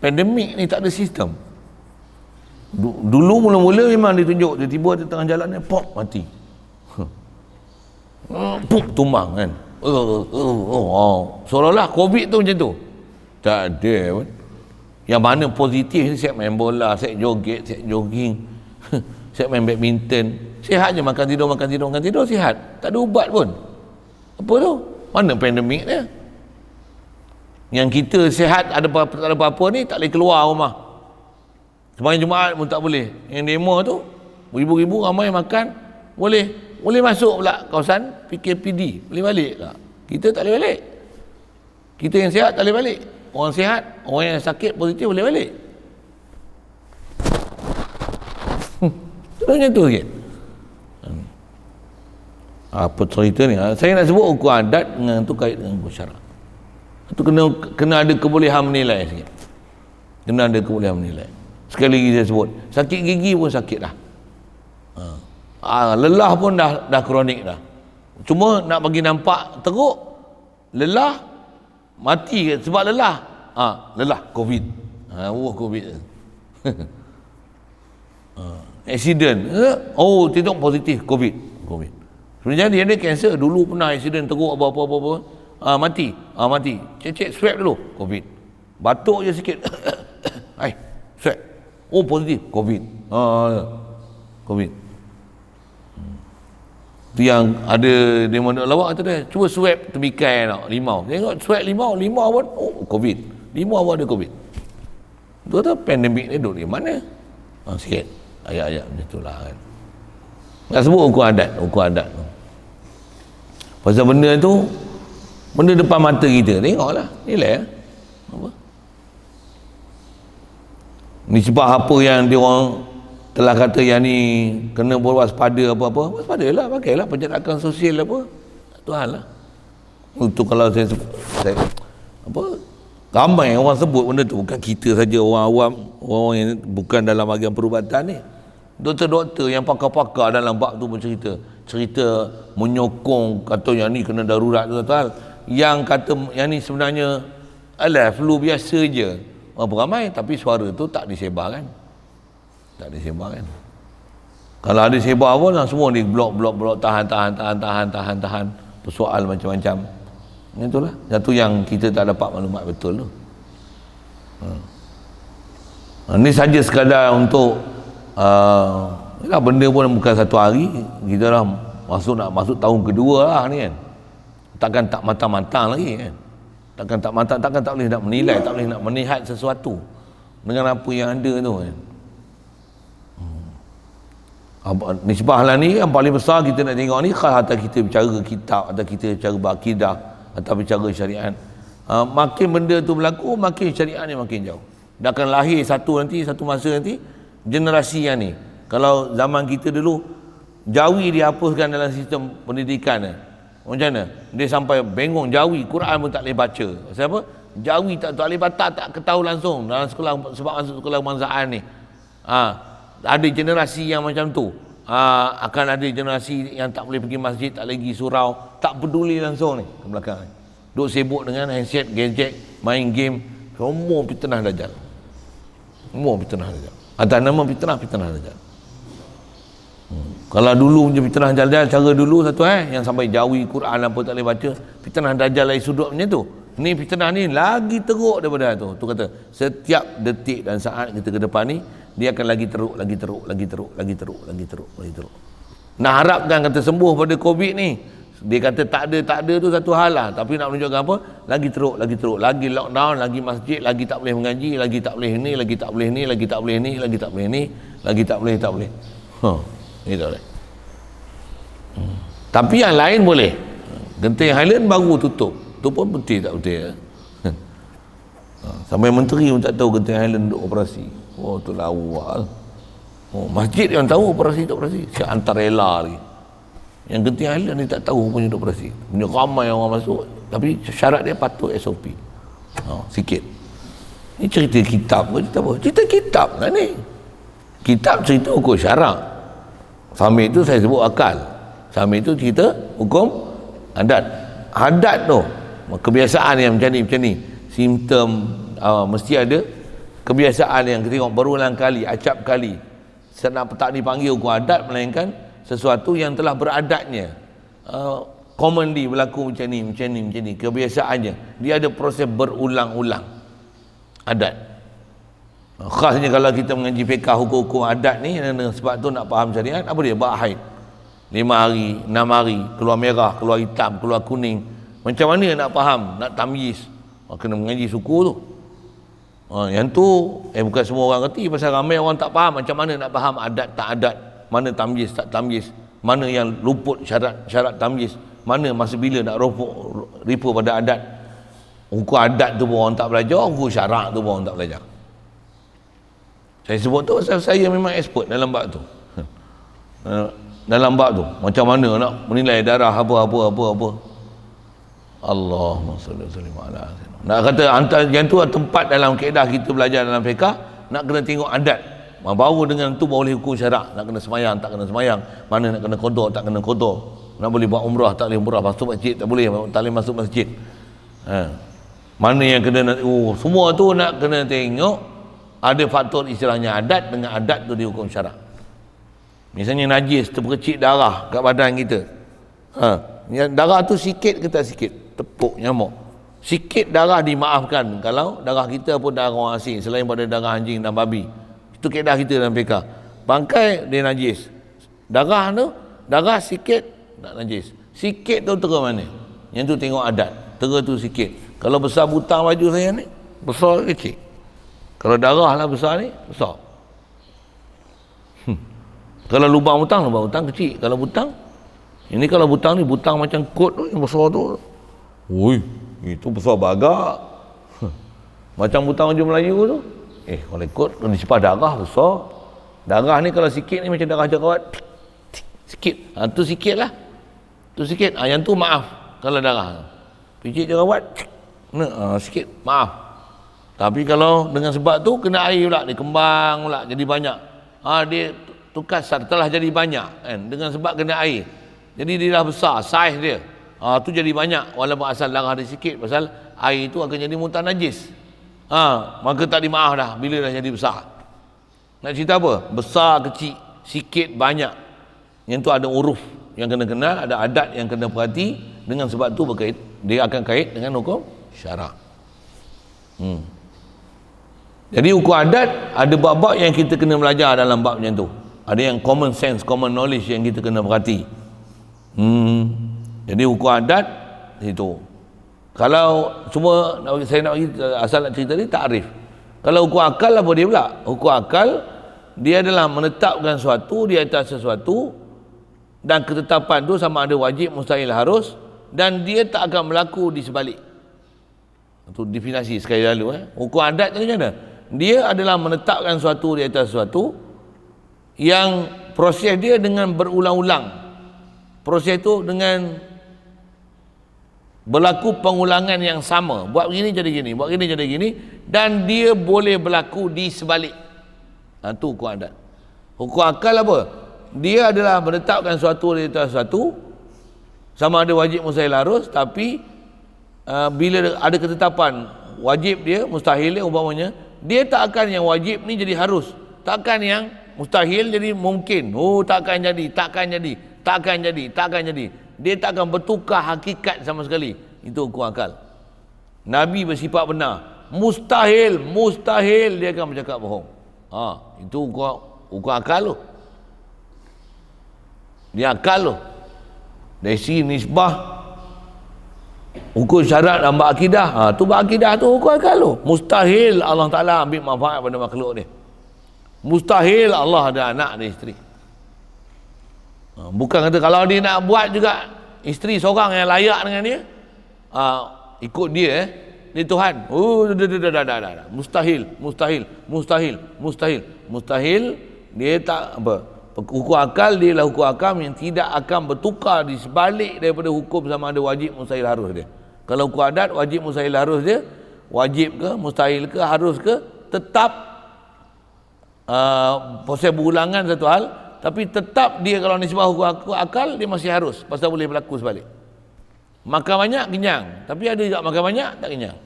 Pandemik ni tak ada sistem. Dulu mula-mula memang ditunjuk, tiba-tiba di tengah jalan ni pop mati. Pop tumbang kan. Seolah-olah COVID tu macam tu. Tak ada pun. Yang mana positif ni, siap main bola, siap joget, siap jogging, siap main badminton. Sihat je, makan tidur, sihat. Tak ada ubat pun. Apa tu? Mana pandemik dia? Yang kita sihat, tak ada apa-apa ni, tak boleh keluar rumah. Sembahyang Jumaat pun tak boleh. Yang demo tu, ribu-ribu ramai makan, boleh masuk pula kawasan PKPD, boleh balik tak? Kita tak boleh balik. Kita yang sihat tak boleh balik. Orang sihat, orang yang sakit positif boleh balik. Macam tu sikit. Apa cerita ni? Saya nak sebut hukum adat dengan tu kait dengan hukum syarak. Itu kena ada kebolehan menilai sikit. Kena ada kebolehan menilai. Sekali lagi saya sebut, sakit gigi pun sakit dah. Lelah pun dah kronik dah. Cuma nak bagi nampak teruk, lelah, mati sebab lelah. Lelah, COVID. COVID. Accident. Tengok positif, COVID. Sebenarnya dia ada kanser, dulu pernah accident teruk apa-apa. Mati. Cek swab dulu, COVID. Batuk je sikit. Swab. Positif, COVID. COVID. Tu yang ada demo lawak kata dia, cuba swab tembikai limau. Tengok swab limau pun COVID. Limau pun ada COVID. Tu kata pandemik ni duduk di mana? Sikit. Ayat-ayat macam itulah kan. Nak sebut hukum adat tu. Pasal benda tu, benda depan mata kita, tengoklah, nilai apa? Ni sebab apa yang dia orang telah kata yang ni kena berwaspada apa-apa, waspadalah, pakailah penjarakan sosial apa. Itu hal lah. Itu kalau saya apa, ramai orang sebut benda tu, bukan kita saja, orang awam, orang yang bukan dalam bahagian perubatan ni. Doktor-doktor yang pakar-pakar dalam bab tu pun cerita menyokong, kata yang ni kena darurat tu tuan. Yang kata yang ni sebenarnya alah flu biasa je. Berapa ramai, tapi suara tu tak disebarkan. Tak disebarkan. Kalau ada sebar pun semua di blok tahan. Persoal macam-macam. Itulah. Satu yang kita tak dapat maklumat betul tu. Ini saja sekadar untuk benda pun bukan satu hari, kita dah masuk tahun kedua lah ni kan. Takkan tak matang-matang lagi kan. Takkan tak boleh nak menilai, tak boleh nak melihat sesuatu dengan apa yang ada tu kan. Nisbah lah ni yang paling besar kita nak tengok ni, khas atas kita bicara kitab, atau kita bicara berakidah, atau bicara syariat. Makin benda tu berlaku, makin syariat ni makin jauh. Dia akan lahir satu masa nanti generasi yang ni. Kalau zaman kita dulu Jawi dihapuskan dalam sistem pendidikan ni, macam mana? Dia sampai bengong Jawi, Quran pun tak boleh baca. Siapa? Jawi tak boleh baca, tak ketahui langsung dalam sekolah, sebab masuk sekolah kebangsaan ni. Ada generasi yang macam tu. Akan ada generasi yang tak boleh pergi masjid, tak lagi surau, tak peduli langsung ni ke belakang ni. Duk sibuk dengan handset, gadget, main game, semua fitnah Dajjal. Semua fitnah Dajjal. Atas nama fitnah Dajjal. Kalau dulu punya fitnah Dajjal, cara dulu satu yang sampai Jawi Quran apa tak boleh baca, fitnah Dajjal dari sudut macam tu. Ni fitnah ni lagi teruk daripada tu. Tu kata setiap detik dan saat kita ke depan ni, dia akan lagi teruk. Nak harapkan kata sembuh pada COVID ni, dia kata tak ada tu satu hal lah, tapi nak menunjukkan apa, lagi teruk, lagi lockdown, lagi masjid, lagi tak boleh mengaji, lagi tak boleh ni, lagi tak boleh ni, lagi tak boleh ni, lagi tak boleh ni, lagi tak boleh ni tak boleh. Tapi yang lain boleh. Genting Highland baru tutup, tu pun betul tak betul. Sampai menteri pun tak tahu Genting Highland duk operasi. Tu lawa. Masjid yang tahu operasi tak operasi, siap hantar rela lagi. Yang Genting Highland ni tak tahu punya operasi. Punya ramai orang masuk, tapi syarat dia patuh SOP. Sikit. Ni cerita kitab ke cerita apa? Cerita kitab kan ni. Kitab cerita hukum syarak. Sambil itu saya sebut akal. Sambil itu cerita hukum adat. Adat tu, kebiasaan yang macam ni. Simptom mesti ada kebiasaan yang kita tengok berulang kali, acap kali. Tak dipanggil hukum adat, melainkan sesuatu yang telah beradatnya. Commonly berlaku macam ni. Kebiasaannya. Dia ada proses berulang-ulang. Adat. Khasnya kalau kita mengaji fiqh hukum-hukum adat ni, sebab tu nak faham syariat, apa dia? Bak haid 5 hari, 6 hari, keluar merah, keluar hitam, keluar kuning. Macam mana nak faham, nak tamyiz? Kena mengaji suku tu. Yang tu bukan semua orang reti, pasal ramai orang tak faham macam mana nak faham adat tak adat, mana tamyiz tak tamyiz, mana yang luput syarat tamyiz, mana masa bila nak refer pada adat. Hukum adat tu pun orang tak belajar, hukum syarak tu pun orang tak belajar. Saya sebut tu pasal saya memang expert dalam bab tu. Dalam bab tu macam mana nak menilai darah apa. Allahumma salli ala sayyidina. Nak kata antara yang tu tempat dalam kaedah kita belajar dalam fiqh, nak kena tengok adat. Baru dengan tu boleh hukum syarak. Nak kena semayang, tak kena semayang, mana nak kena qada, tak kena qada, nak boleh buat umrah, tak boleh umrah, masuk masjid tak boleh, tak boleh masuk masjid. Mana yang kena semua tu nak kena tengok. Ada faktor istilahnya adat, dengan adat tu dihukum syarak. Misalnya najis, terpercik darah kat badan kita. Darah tu sikit ke tak sikit? Tepuk nyamuk. Sikit darah dimaafkan kalau darah kita pun darah orang asing selain pada darah anjing dan babi. Itu kaedah kita dalam fiqh. Bangkai dia najis. Darah sikit tak najis. Sikit tu tera mana? Yang tu tengok adat. Tera tu sikit. Kalau besar butang baju saya ni, besar ke kecil? Kalau darah lah besar ni, besar. Kalau lubang butang kecil. Kalau butang, ini kalau butang ni, butang macam kot tu, yang besar tu. Ui, itu besar bagak. Macam butang baju Melayu tu. Kalau kot, kalau disipah darah besar. Darah ni kalau sikit ni macam darah jerawat. Sikit. Tu sikit lah. Tu sikit, yang tu maaf kalau darah. Pijit jerawat, sikit, maaf. Tapi kalau dengan sebab tu kena air pula, dia kembang pula jadi banyak. Dia tukar telah jadi banyak kan, dengan sebab kena air. Jadi dia dah besar saiz dia. Tu jadi banyak walaupun asal darah dia sikit, pasal air tu akan jadi muntah najis. Maka tak dimaaf dah bila dah jadi besar. Nak cerita apa? Besar, kecil, sikit, banyak. Yang tu ada uruf yang kena kenal, ada adat yang kena perhati. Dengan sebab tu dia akan kait dengan hukum syarak. Jadi hukum adat ada bab-bab yang kita kena belajar dalam bab macam tu. Ada yang common sense, common knowledge yang kita kena perhati. Jadi hukum adat itu. Kalau semua saya nak bagi asal nak cerita ni takrif. Kalau hukum akal apa dia pula? Hukum akal dia adalah menetapkan sesuatu di atas sesuatu, dan ketetapan tu sama ada wajib, mustahil, harus, dan dia tak akan berlaku di sebalik. Itu definisi sekali lalu. Hukum adat tu macam mana? Dia adalah menetapkan sesuatu di atas sesuatu yang proses dia dengan berulang-ulang. Proses itu dengan berlaku pengulangan yang sama. Buat begini jadi gini, buat gini jadi gini, dan dia boleh berlaku di sebalik. Itu hukum adat. Hukum akal apa? Dia adalah menetapkan sesuatu di atas sesuatu, sama ada wajib, mustahil, harus, tapi bila ada ketetapan wajib dia, mustahil dia umpamanya, dia tak akan yang wajib ni jadi harus, tak akan yang mustahil jadi mungkin. Takkan jadi, takkan jadi, takkan jadi, takkan jadi. Dia tak akan bertukar hakikat sama sekali. Itu hukum akal. Nabi bersifat benar, mustahil, mustahil dia akan bercakap bohong. Itu hukum akal tu. Dia akal tu. Dari segi nisbah, hukum syarat dan bab akidah, tu bab akidah tu hukum akal tu. Mustahil Allah Ta'ala ambil manfaat pada makhluk dia. Mustahil Allah ada anak, ada isteri. Bukan kata kalau dia nak buat juga isteri seorang yang layak dengan dia, ikut dia, dia Tuhan. Dah. Mustahil, mustahil, mustahil, mustahil, mustahil. Dia tak apa. Hukum akal dia lah hukum akal yang tidak akan bertukar di sebalik daripada hukum sama ada wajib, mustahil, harus dia. Kalau hukum adat wajib, mustahil, harus dia, wajib ke, mustahil ke, harus ke, tetap proses berulangan satu hal, tapi tetap dia kalau nisbah hukum akal dia masih harus, pasal boleh berlaku sebalik. Makan banyak kenyang, tapi ada juga makan banyak tak kenyang.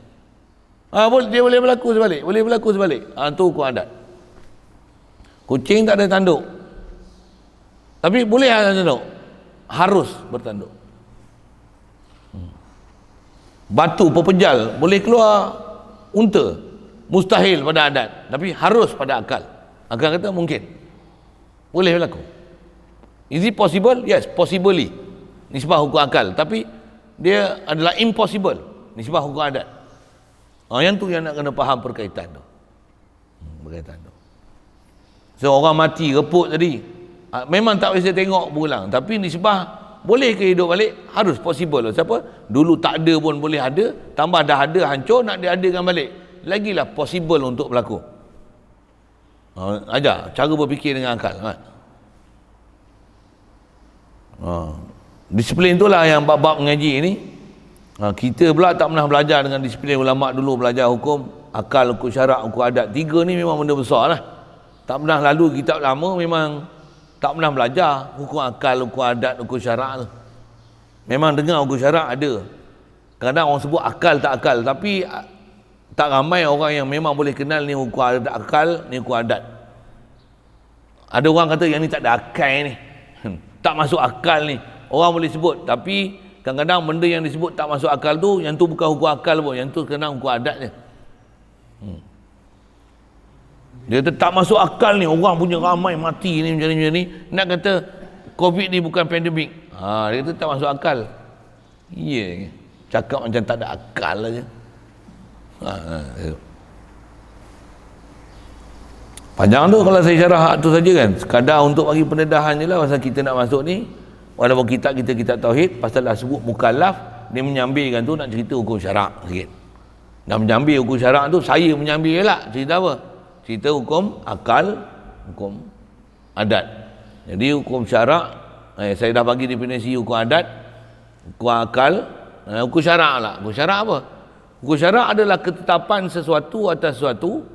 Dia boleh berlaku sebalik, boleh berlaku sebalik. Itu hukum adat. Kucing tak ada tanduk, tapi boleh ada tanduk, harus bertanduk. Batu pepejal boleh keluar unta, mustahil pada adat, tapi harus pada akal. Akal kata mungkin, boleh berlaku. Is it possible? Yes, possibly. Nisbah hukum akal, tapi dia adalah impossible nisbah hukum adat. Yang tu yang nak kena faham perkaitan tu. Berkaitan tu. So orang mati reput tadi, memang tak bisa tengok berulang, tapi nisbah boleh ke hidup balik? Harus, possible. Siapa? Dulu tak ada pun boleh ada, tambah dah ada hancur nak diadakan balik, lagilah possible untuk berlaku. Ajar cara berfikir dengan akal kan? Disiplin itulah yang bab-bab mengaji ni. Kita pula tak pernah belajar dengan disiplin ulama dulu, belajar hukum akal, hukum syarak, hukum adat. Tiga ni memang benda besar lah. Tak pernah lalu kitab lama, memang tak pernah belajar hukum akal, hukum adat, hukum syarak tu. Memang dengar hukum syarak ada, kadang orang sebut akal tak akal, tapi tak ramai orang yang memang boleh kenal ni hukum akal, ni hukum adat. Ada orang kata yang ni tak ada akal ni, tak masuk akal ni, orang boleh sebut, tapi kadang-kadang benda yang disebut tak masuk akal tu, yang tu bukan hukum akal pun, yang tu kena hukum adat je. Dia kata tak masuk akal ni, orang punya ramai mati ni macam ni. Nak kata COVID ni bukan pandemik, dia kata tak masuk akal. Ya, cakap macam tak ada akal aja. Panjang tu kalau saya syarah tu saja kan, sekadar untuk bagi pendedahan je lah pasal kita nak masuk ni. Walaupun kita tauhid, pasal dah sebut mukallaf, dia menyambilkan tu nak cerita hukum syarak sikit. Nak menyambil hukum syarak tu, saya menyambil je lah. Cerita apa? Cerita hukum akal, hukum adat. Jadi hukum syarak, saya dah bagi definisi hukum adat. Hukum akal, hukum syarak lah. Hukum syarak apa? Hukum syarak adalah ketetapan sesuatu atas sesuatu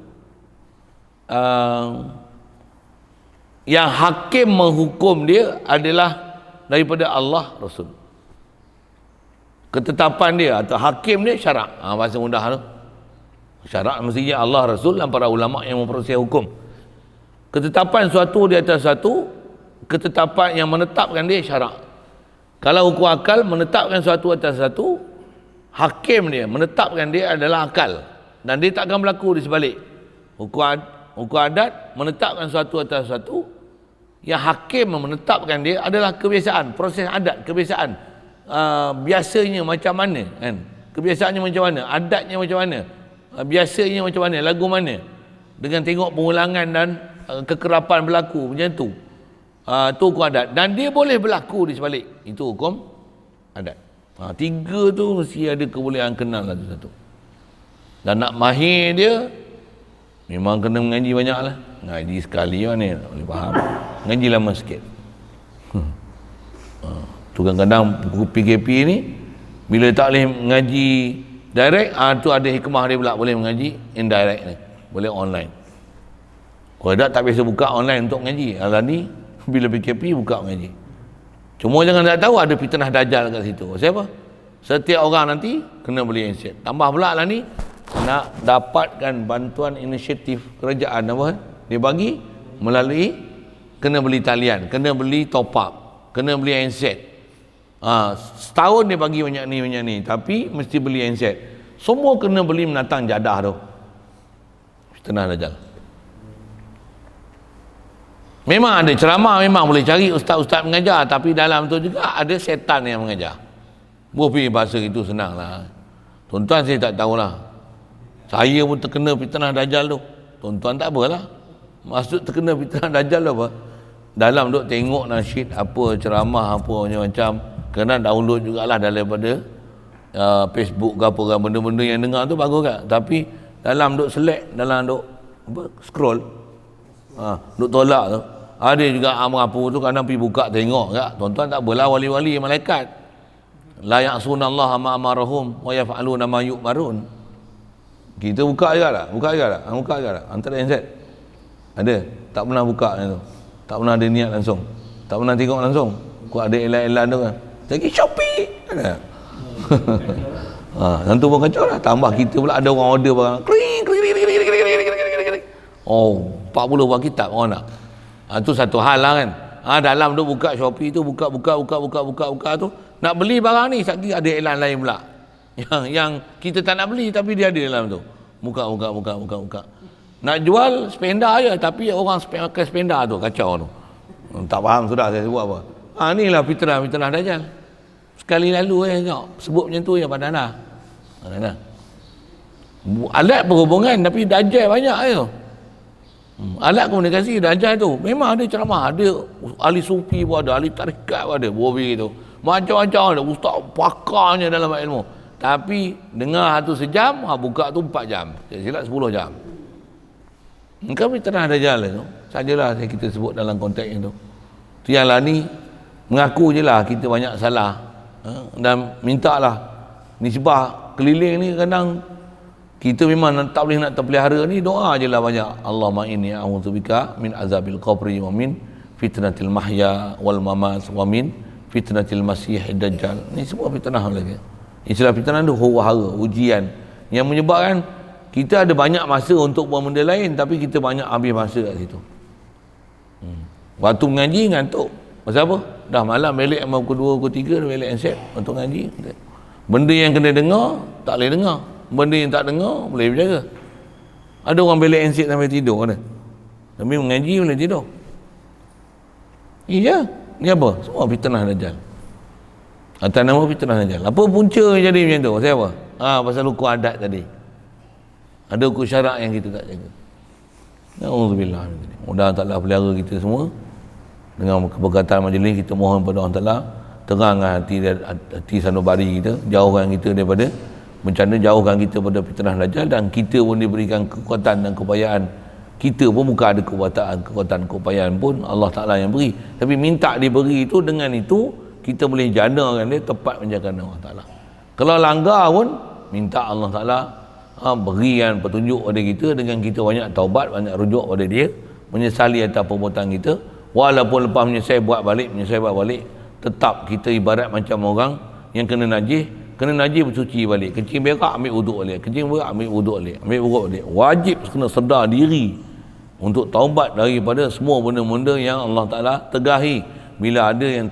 yang hakim menghukum dia adalah daripada Allah Rasul. Ketetapan dia atau hakim dia syarak. Bahasa mudah tu. Syarak mestinya Allah Rasul dan para ulama yang memproses hukum. Ketetapan suatu di atas satu, ketetapan yang menetapkan dia syarak. Kalau hukum akal menetapkan suatu atas satu, hakim dia menetapkan dia adalah akal dan dia tak akan berlaku di sebalik. Hukum adat menetapkan suatu atas satu, yang hakim menetapkan dia adalah kebiasaan, proses adat, kebiasaan. Biasanya macam mana kan? Kebiasaannya macam mana? Adatnya macam mana? Biasanya macam mana? Lagu mana? Dengan tengok pengulangan dan kekerapan berlaku macam tu. Tu hukum adat dan dia boleh berlaku di sebalik. Itu hukum adat. Tiga tu mesti ada kebolehan kenal satu-satu. Dan nak mahir dia memang kena mengaji banyak lah. Ngaji sekali mana boleh faham. Ngaji lama sikit. Tu kadang-kadang PKP ni bila tak boleh mengaji direct, tu ada hikmah dia pula boleh mengaji indirect ni. Boleh online. Kalau tak biasa buka online untuk mengaji. Ni bila PKP buka mengaji. Cuma jangan tak tahu ada fitnah dajjal kat situ. Siapa? Setiap orang nanti kena beli handset. Tambah pula lah ni nak dapatkan bantuan inisiatif kerajaan apa? Dia bagi melalui kena beli talian, kena beli top up, kena beli handset. Setahun dia bagi banyak ni, tapi mesti beli handset. Semua kena beli menatang jadah tu. Fitnah dajjal. Memang ada ceramah, memang boleh cari ustaz-ustaz mengajar, tapi dalam tu juga ada setan yang mengajar. Boleh bahasa itu senang lah. Tuan-tuan saya tak tahulah. Saya pun terkena fitnah dajjal tu. Tuan-tuan tak apalah. Maksud terkena fitnah dajjal tu apa? Dalam duk tengok nasyid apa, ceramah apa macam-macam. Kena download jugalah daripada Facebook ke apa kan, benda-benda yang dengar tu bagus kan. Tapi dalam duk select, dalam duk scroll, duk tolak tu. Ada juga apa tu kadang pergi buka tengok tak. Tuan-tuan tak apalah, wali-wali malaikat. La ya'sunallaha ma amarahum wa yaf'aluna ma yu'marun. Kita buka juga tak? Buka juga tak? Antara handset. Ada? Tak pernah buka tu. Tak pernah ada niat langsung. Tak pernah tengok langsung. Kau ada elan-elan tu kan. Lagi Shopee. Ada. Yang tu pun kacau lah. Tambah kita pula ada orang order barang. Oh, 40 buah kitab orang nak. Tu satu hal lah kan. Dalam tu buka Shopee tu, buka tu. Nak beli barang ni, sekali ada iklan lain pula. Yang kita tak nak beli tapi dia ada dalam tu. Buka. Nak jual spenda je, tapi orang pakai spenda tu, kacau tu. Tak faham sudah saya sebut apa. Inilah fitnah dajjal. Sekali lalu sebut macam tu ya pada anda. Alat berhubungan tapi dajjal banyak je. Alat komunikasi dajjal tu memang ada ceramah, ada ahli sufi pun ada, ahli tarikat pun ada, bobi tu. Macam-macam ada ustaz pakarnya dalam ilmu. Tapi dengar satu sejam, buka tu 4 jam. Silap 10 jam. Engkau fitnah dajjal tu. Sajalah kita sebut dalam konteks itu. Tu yang lah ni mengaku je lah kita banyak salah. Dan mintalah nisbah keliling ni kadang kita memang tak boleh nak terpelihara ni, doa je lah banyak. Allahumma inni a'udzubika min azabil qabri wa min fitnatil mahya wal mamat wa min fitnatil masih dajjal. Ni semua fitnah lagi. Istilah fitnah tu huru-hara, ujian yang menyebabkan kita ada banyak masa untuk buat benda lain tapi kita banyak habis masa kat situ. Waktu mengaji ngantuk. Pasal apa? Dah malam belik pukul 2, pukul 3 dah belik handset untuk ngaji. Benda yang kena dengar tak boleh dengar. Benda yang tak dengar boleh berjaga. Ada orang belik handset sampai tidur ada. Tapi mengaji boleh tidur. Iya. Ni apa? Semua fitnah dajjal. Atas nama fitnah dajjal. Apa punca jadi macam tu? Pasal apa? Pasal hukum adat tadi. Ada hukum syarak yang kita tak jaga. Alhamdulillah. Mudah-mudahan Allah Ta'ala pelihara kita semua. Dengan keberkatan majlis kita mohon pada Allah Ta'ala terang hati sanubari kita, jauhkan kita daripada bencana, jauhkan kita pada fitnah dajjal, dan kita pun diberikan kekuatan dan keupayaan. Kita pun bukan ada kekuatan keupayaan pun Allah Ta'ala yang beri, tapi minta diberi itu, dengan itu kita boleh janakan dia tepat menjagakan Allah Ta'ala. Kalau langgar pun minta Allah Ta'ala berikan petunjuk pada kita dengan kita banyak taubat, banyak rujuk pada dia, menyesali atas perbuatan kita. Walaupun lepas menyesal buat balik, tetap kita ibarat macam orang yang kena najis bersuci balik, kencing berak ambil wuduk balik, ambil wuduk balik. Wajib kena sedar diri untuk taubat daripada semua benda-benda yang Allah Ta'ala tegahi. Bila ada yang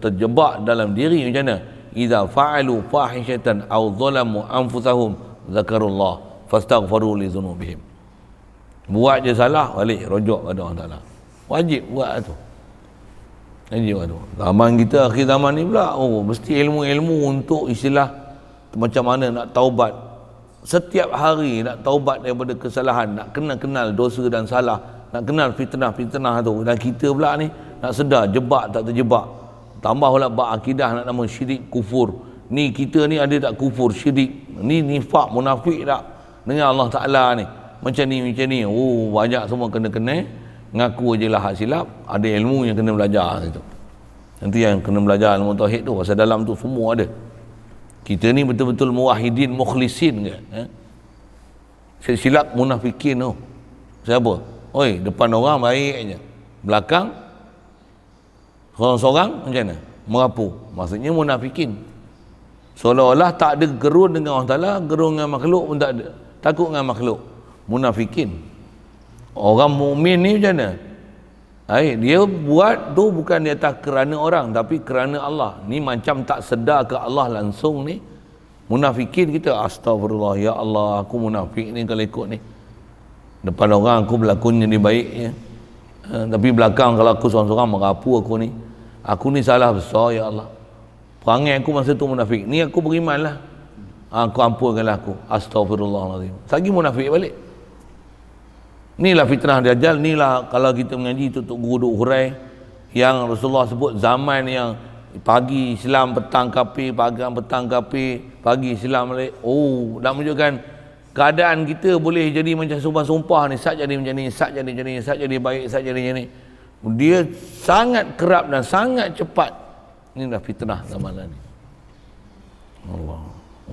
terjebak dalam diri macam mana? Idza fa'alu fahishatan aw zalamu anfusahum zakarullah fastaghfiru li dzunubihim. Buat je salah, balik rujuk pada Allah Ta'ala. Wajib buat tu. Zaman kita akhir zaman ni pula, mesti ilmu-ilmu untuk istilah macam mana nak taubat. Setiap hari nak taubat daripada kesalahan, nak kenal dosa dan salah, nak kenal fitnah tu. Dan kita pula ni nak sedar jebak tak terjebak. Tambah pula bab akidah nak nama syirik kufur. Ni kita ni ada tak kufur syirik? Ni nifak munafik tak dengan Allah Ta'ala ni? Macam ni. Banyak semua kena ngaku je lah hak silap. Ada ilmu yang kena belajar itu. Nanti yang kena belajar ilmu tauhid tu, pasal dalam tu semua ada. Kita ni betul-betul muwahhidin mukhlisin ke? Silap munafikin tu. Siapa? Oi, depan orang baik je, belakang seorang-seorang macam mana? Merapu. Maksudnya munafikin. Seolah-olah tak ada gerun dengan Allah Ta'ala, gerun dengan makhluk pun tak ada. Takut dengan makhluk. Munafikin. Orang mukmin ni macam mana? Dia buat tu bukan di atas kerana orang, tapi kerana Allah. Ni macam tak sedar ke Allah langsung ni. Munafikin kita, astagfirullah, ya Allah, aku munafik ni kalau ikut ni. Depan orang aku berlakon jadi baik ya. Tapi belakang kalau aku seorang-seorang merapu aku ni salah besar ya Allah. Perangai aku masa tu munafik. Ni aku beriman lah. Aku ampunkanlah aku. Astagfirullahaladzim. Lagi munafik balik. Inilah fitnah Dajjal. Inilah kalau kita mengaji tutup guru duk hurai yang Rasulullah sebut zaman yang pagi Islam, petang kafir, petang kafir, pagi Islam balik. Nak menunjukkan keadaan kita boleh jadi macam sumpah-sumpah ni, sat jadi macam ni, sat jadi baik, sat jadi macam ni. Dia sangat kerap dan sangat cepat. Inilah fitnah zaman ni.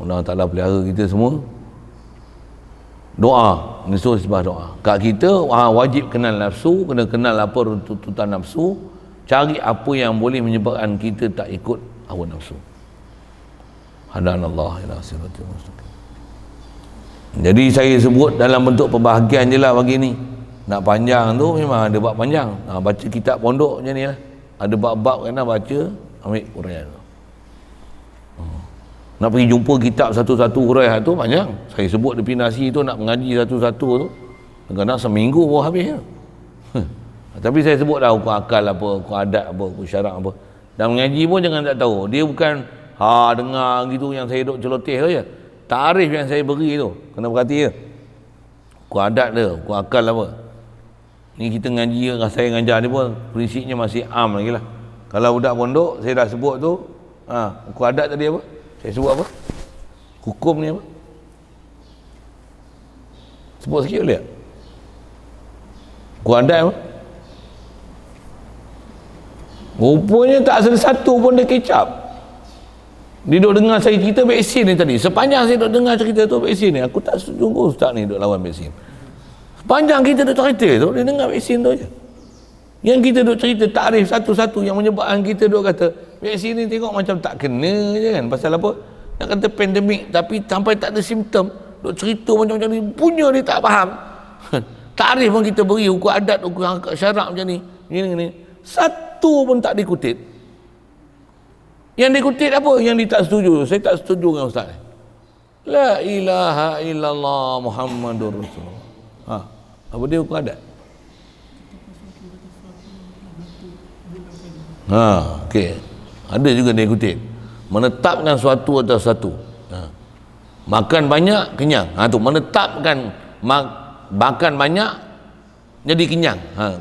Allah Ta'ala pelihara kita semua. Doa, nisuh sebab doa. Kat kita wajib kenal nafsu, kena kenal apa tuntutan nafsu, cari apa yang boleh menyebabkan kita tak ikut hawa nafsu. Hadanallah ila siratal mustaqim. Jadi saya sebut dalam bentuk perbahagian je lah bagi ni. Nak panjang tu memang ada bab panjang. Baca kitab pondok macam ni lah. Ada bab-bab kena baca, ambil huraian tu. Nak pergi jumpa kitab satu-satu huraian tu banyak. Saya sebut definisi tu, nak mengaji satu-satu tu kadang-kadang seminggu baru habis. Tapi saya sebut dah hukum akal apa, hukum adat apa, hukum syarak apa. Dan mengaji pun jangan tak tahu. Dia bukan dengar gitu yang saya duk celoteh tu je. Tarif yang saya beri tu kena berhati ya. Hukum adat dia, hukum akal apa. Ni kita ngaji, saya ngajar ni pun prinsipnya masih am lagi lah. Kalau budak pondok saya dah sebut tu, hukum adat tadi apa? Saya sebut apa? Hukum ni apa? Sebut sikit boleh tak? Hukum adat apa? Rupanya tak ada satu pun dia kecap. Dia duk dengar saya cerita vaksin ni tadi. Sepanjang saya duk dengar cerita tu vaksin ni, aku tak sungguh ustaz ni duk lawan vaksin. Sepanjang kita duk cerita tu, dia dengar vaksin tu je. Yang kita duk cerita takrif satu-satu yang menyebabkan kita duk kata vaksin ni tengok macam tak kena je kan. Pasal apa? Nak kata pandemik tapi sampai tak ada simptom, duk cerita macam-macam ni, punya dia tak faham. Takrif pun kita beri, hukum adat, hukum syarak macam ni. Ni. Satu pun tak dikutip. Yang dikutip apa? Yang dia tak setuju. Saya tak setuju dengan ustaz ni. La ilaha illallah Muhammadur Rasulullah. Apa dia hukum adat? Okey. Ada juga dia kutip. Menetapkan suatu atas satu. Makan banyak kenyang. Tu menetapkan makan banyak jadi kenyang.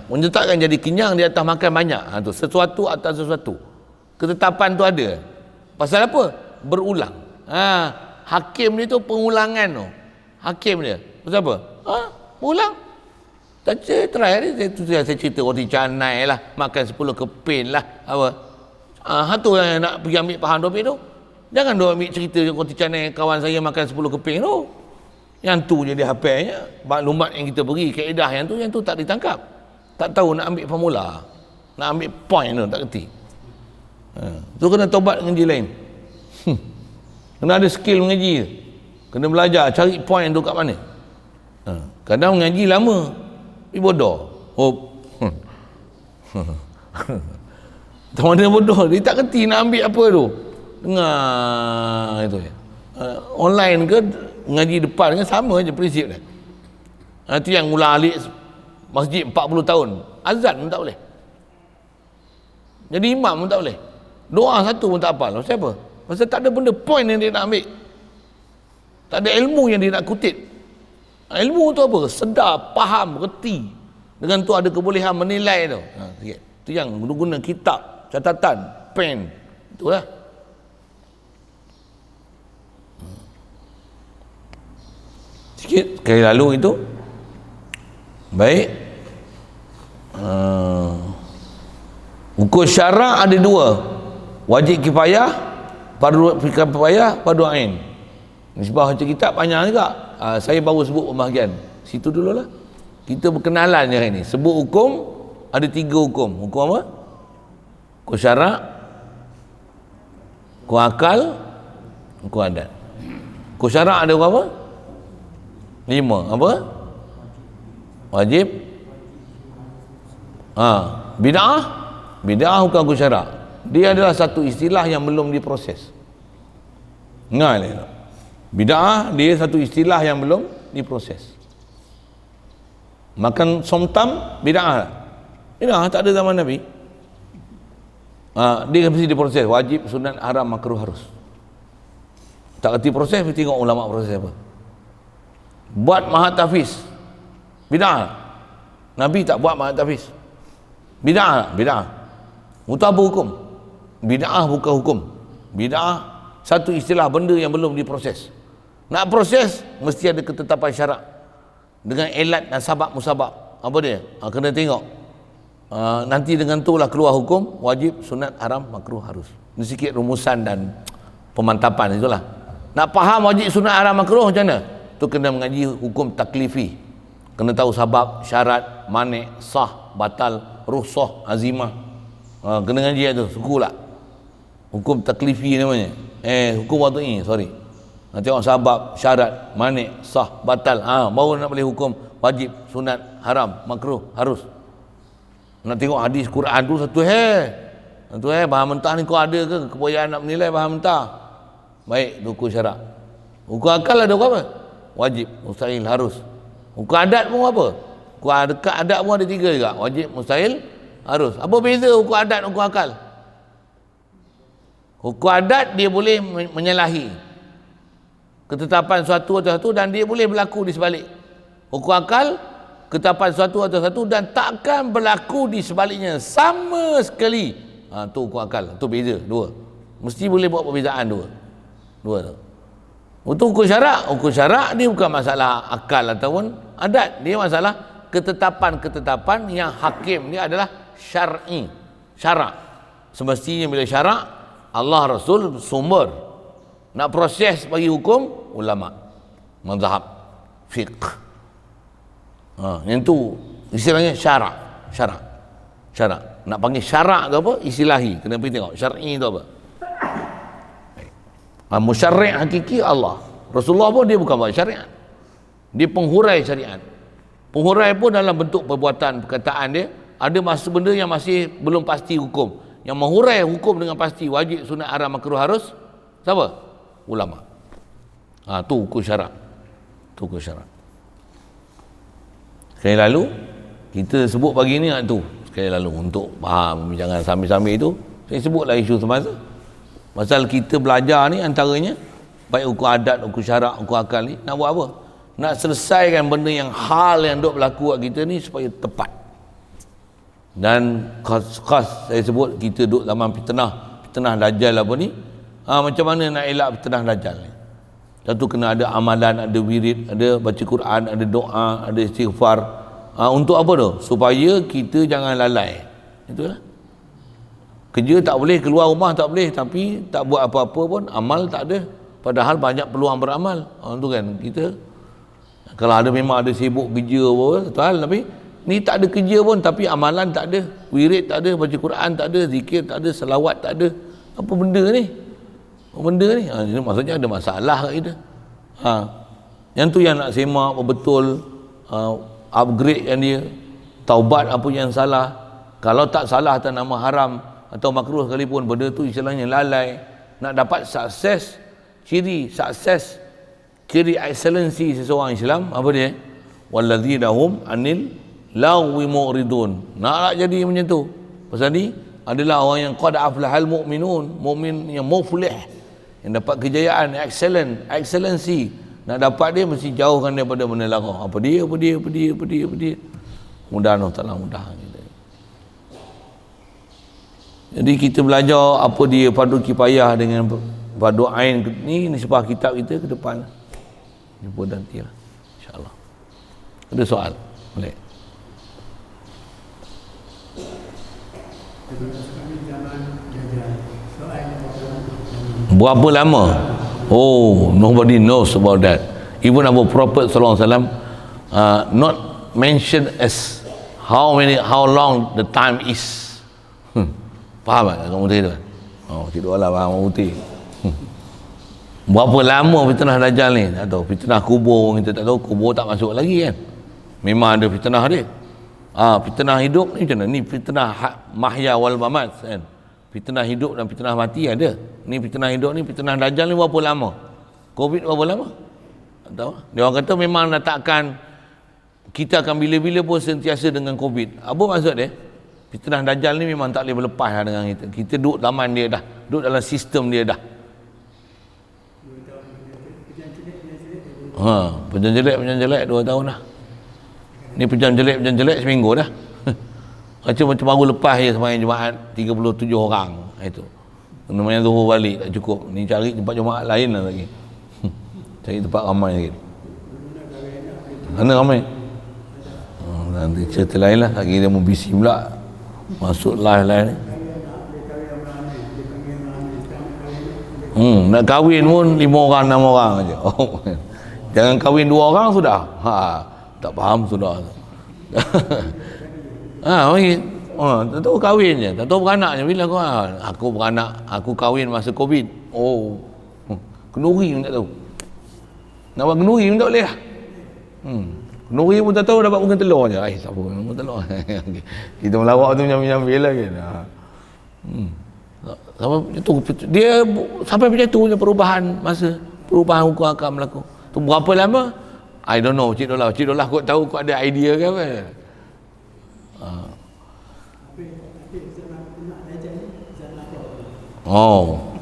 Menetapkan jadi kenyang di atas makan banyak. Tu sesuatu atas sesuatu. Ketetapan tu ada. Pasal apa? Berulang. Hakim ni tu pengulangan tu. Hakim dia. Pasal apa? Berulang. Saya try ni, saya cerita roti canai lah, makan 10 keping lah, apa. Hatu yang nak pergi ambil faham topik tu. Jangan dia ambil cerita roti canai kawan saya makan 10 keping tu. Yang tu je dia hafalnya. Maklumat yang kita beri, kaedah yang tu tak ditangkap. Tak tahu nak ambil formula. Nak ambil point tu, tak kerti. Tu kena tobat mengaji lain. Kena ada skill mengaji. Kena belajar, cari point tu kat mana. Kadang mengaji lama, tapi bodoh. Tak mana bodoh, dia tak kerti nak ambil apa tu. Dengar itu ya. Online ke ngaji depan kan sama je prinsip dia. Nanti yang ulang alik masjid 40 tahun, azan pun tak boleh. Jadi imam pun tak boleh. Doa satu pun tak hafal. Siapa? Pasal tak ada benda point yang dia nak ambil. Tak ada ilmu yang dia nak kutip. Ilmu tu apa? Sedar, faham, reti. Dengan tu ada kebolehan menilai tu. Itu yang guna kitab, catatan, pen. Itulah. Sikit sekali lalu itu. Baik. Hukum syarak ada dua. Wajib kifayah, fardu kifayah, fardu ain. Nisbah baca kitab panjang juga. Saya baru sebut pembahagian. Situ dululah. Kita berkenalan je hari ni. Sebut hukum, ada 3 hukum. Hukum apa? Hukum syarak, hukum akal, hukum adat. Hukum syarak ada berapa? 5. Apa? Wajib. Bid'ah. Bid'ah bukan hukum syarak. Dia adalah satu istilah yang belum diproses. Ingat. Bid'ah dia satu istilah yang belum diproses. Makan somtam bid'ah. Bid'ah tak ada zaman Nabi. Dia mesti diproses. Wajib, sunat, haram, makruh, harus. Tak kerti proses, mesti tengok ulama proses apa. Buat mahat tahfiz, bid'ah. Nabi tak buat mahat tahfiz. Bid'ah. Itu apa hukum? Bid'ah bukan hukum. Bid'ah satu istilah benda yang belum diproses. Nak proses mesti ada ketetapan syarak dengan elat dan sabab musabab. Apa dia? Kena tengok. Nanti dengan tu lah keluar hukum wajib, sunat, haram, makruh, harus. Ini sikit rumusan dan pemantapan itulah. Nak faham wajib, sunat, haram, makruh macam mana? Tu kena mengaji hukum taklifi. Kena tahu sabab, syarat, mani', sah, batal, rukhsah, azimah. Kena ngaji tu, suku lah. Hukum taklifi namanya. Hukum wad'i, sorry. Nak tengok sabab, syarat, mani', sah, batal. Baru nak boleh hukum wajib, sunat, haram, makruh, harus. Nak tengok hadis Quran tu satu bahan mentah ni kau ada ke kepoyaan nak menilai bahan mentah? Baik, hukum syarak. Hukum akal ada apa? Wajib, mustahil, harus. Hukum adat pun apa? Hukum adat pun ada 3 juga. Wajib, mustahil, harus. Apa beza hukum adat dan hukum akal? Hukum adat dia boleh menyalahi ketetapan suatu atau satu dan dia boleh berlaku di sebalik. Hukum akal, ketetapan suatu atau satu dan takkan berlaku di sebaliknya sama sekali. Tu hukum akal. Tu beza, 2. Mesti boleh buat perbezaan 2 tu. Untuk hukum syarak, dia bukan masalah akal ataupun adat. Dia masalah ketetapan-ketetapan yang hakim dia adalah syar'i, syarak. Semestinya bila syarak, Allah Rasul sumber. Nak proses bagi hukum, ulama, mazhab, fiqh. Yang tu istilahnya syarak. Nak panggil syarak tu apa? Istilahi. Kena pergi tengok syar'i tu apa. Musyarri' hakiki Allah. Rasulullah pun dia bukan buat syariat. Dia penghurai syariat. Penghurai pun dalam bentuk perbuatan, perkataan dia. Ada masa benda yang masih belum pasti hukum. Yang menghurai hukum dengan pasti, wajib, sunat, haram, makruh, harus. Siapa? Ulama. Tu hukum syarak. Tu hukum syarak. Sekali lalu kita sebut pagi ni tu. Sekali lalu untuk faham jangan sambil-sambil itu, saya sebutlah isu semasa. Pasal kita belajar ni antaranya baik hukum adat, hukum syarak, hukum akal ni nak buat apa? Nak selesaikan benda yang hal yang duk berlaku kat kita ni supaya tepat. Dan khas saya sebut kita duk zaman fitnah dajjal apa ni. Macam mana nak elak fitnah dajjal ni? Satu kena ada amalan, ada wirid, ada baca Quran, ada doa, ada istighfar. Untuk apa tu? Supaya kita jangan lalai. Itulah. Kerja tak boleh, keluar rumah tak boleh, tapi tak buat apa-apa pun, amal tak ada. Padahal banyak peluang beramal. Tu kan kita kalau ada memang ada sibuk kerja apa, betul, tapi ni tak ada kerja pun tapi amalan tak ada, wirid tak ada, baca Quran tak ada, zikir tak ada, selawat tak ada. Apa benda ni? Apa benda ni? Maksudnya ada masalah kat kita. Yang tu yang nak semak betul, upgrade kan dia, taubat apa yang salah. Kalau tak salah atas nama haram atau makruh sekalipun, benda tu istilahnya lalai. Nak dapat sukses, ciri excellency seseorang Islam apa dia? Walladzina hum anil lagwi mu'ridun. Nak jadi macam tu. Pasal ni adalah orang yang qad aflahal mu'minun, mukmin yang muflih, yang dapat kejayaan, excellency. Nak dapat dia mesti jauhkan daripada benda lara. Apa dia. Mudah Allah Taala mudah kita. Jadi kita belajar apa dia fardu kifayah dengan fardu ain ni sebab kitab kita ke depan. Jumpa nantilah insya-Allah. Ada soal? Boleh. Berapa lama? Oh, nobody knows about that. Even our Prophet sallallahu alaihi wasallam not mentioned as how long the time is. Faham tak kamu tadi tu? Oh, tidak lah faham putih. Berapa lama fitnah Dajjal ni? Tak tahu. Fitnah kubur kita tak tahu, kubur tak masuk lagi kan. Memang ada fitnah dia. Fitnah hidup ni macam mana? Ni fitnah mahya wal mamat kan. Fitnah hidup dan fitnah mati ada. Ni fitnah hidup ni, fitnah Dajjal ni berapa lama? Covid berapa lama? Tak tahu. Dia orang kata memang letakkan kita akan bila-bila pun sentiasa dengan Covid. Apa maksud dia? Fitnah Dajjal ni memang tak boleh berlepas lah dengan kita. Kita duduk zaman dia dah, duduk dalam sistem dia dah. Pejam jelek 2 tahun dah. Ni pejam jelek seminggu dah. Macam baru lepas je sembahyang Jumaat 37 orang itu. Kena main zuhur balik tak cukup. Ni cari tempat Jumaat lain lah lagi. Cari tempat ramai lagi. Mana ramai? Nanti cerita lain lah. Lagi dia mau busy pula masuk live ni. Nak kahwin pun 5 orang 6 orang aja. Jangan kahwin 2 orang sudah. Tak faham sudah. Tak tahu kahwin je, tak tahu beranak je. Bila aku beranak, aku kahwin masa Covid. Kenduri pun tak tahu. Nak buat kenduri pun tak boleh lah. Kenduri pun tak tahu, dapat bukan telur je. Tak apa, bukan telur. Kita melawak tu nyambil lah kan. Dia sampai macam tu perubahan masa, perubahan hukum akam berlaku. Tu berapa lama? I don't know. Cik Dolah kot tahu, kot ada idea ke apa?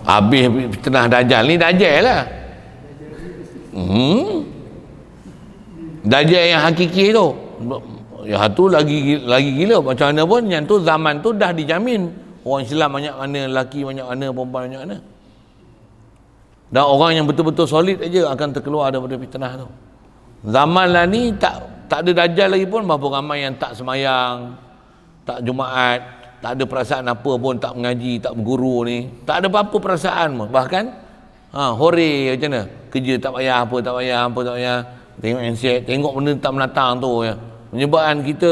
Habis fitnah Dajjal ni Dajjal lah. Dajjal yang hakiki tu. Ya tu lagi gila. Macam mana pun yang tu zaman tu dah dijamin. Orang Islam banyak mana, lelaki banyak mana, perempuan banyak mana. Dan orang yang betul-betul solid aja akan terkeluar daripada fitnah tu. Zaman lah ni tak ada Dajjal lagi pun, berapa ramai yang tak semayang, tak Jumaat, tak ada perasaan apa pun, tak mengaji, tak berguru ni. Tak ada apa-apa perasaan pun. Bahkan hore macam mana? Kerja tak payah apa, tak payah. Tengok handset, tengok benda tak menatang tu ya. Menyebabkan kita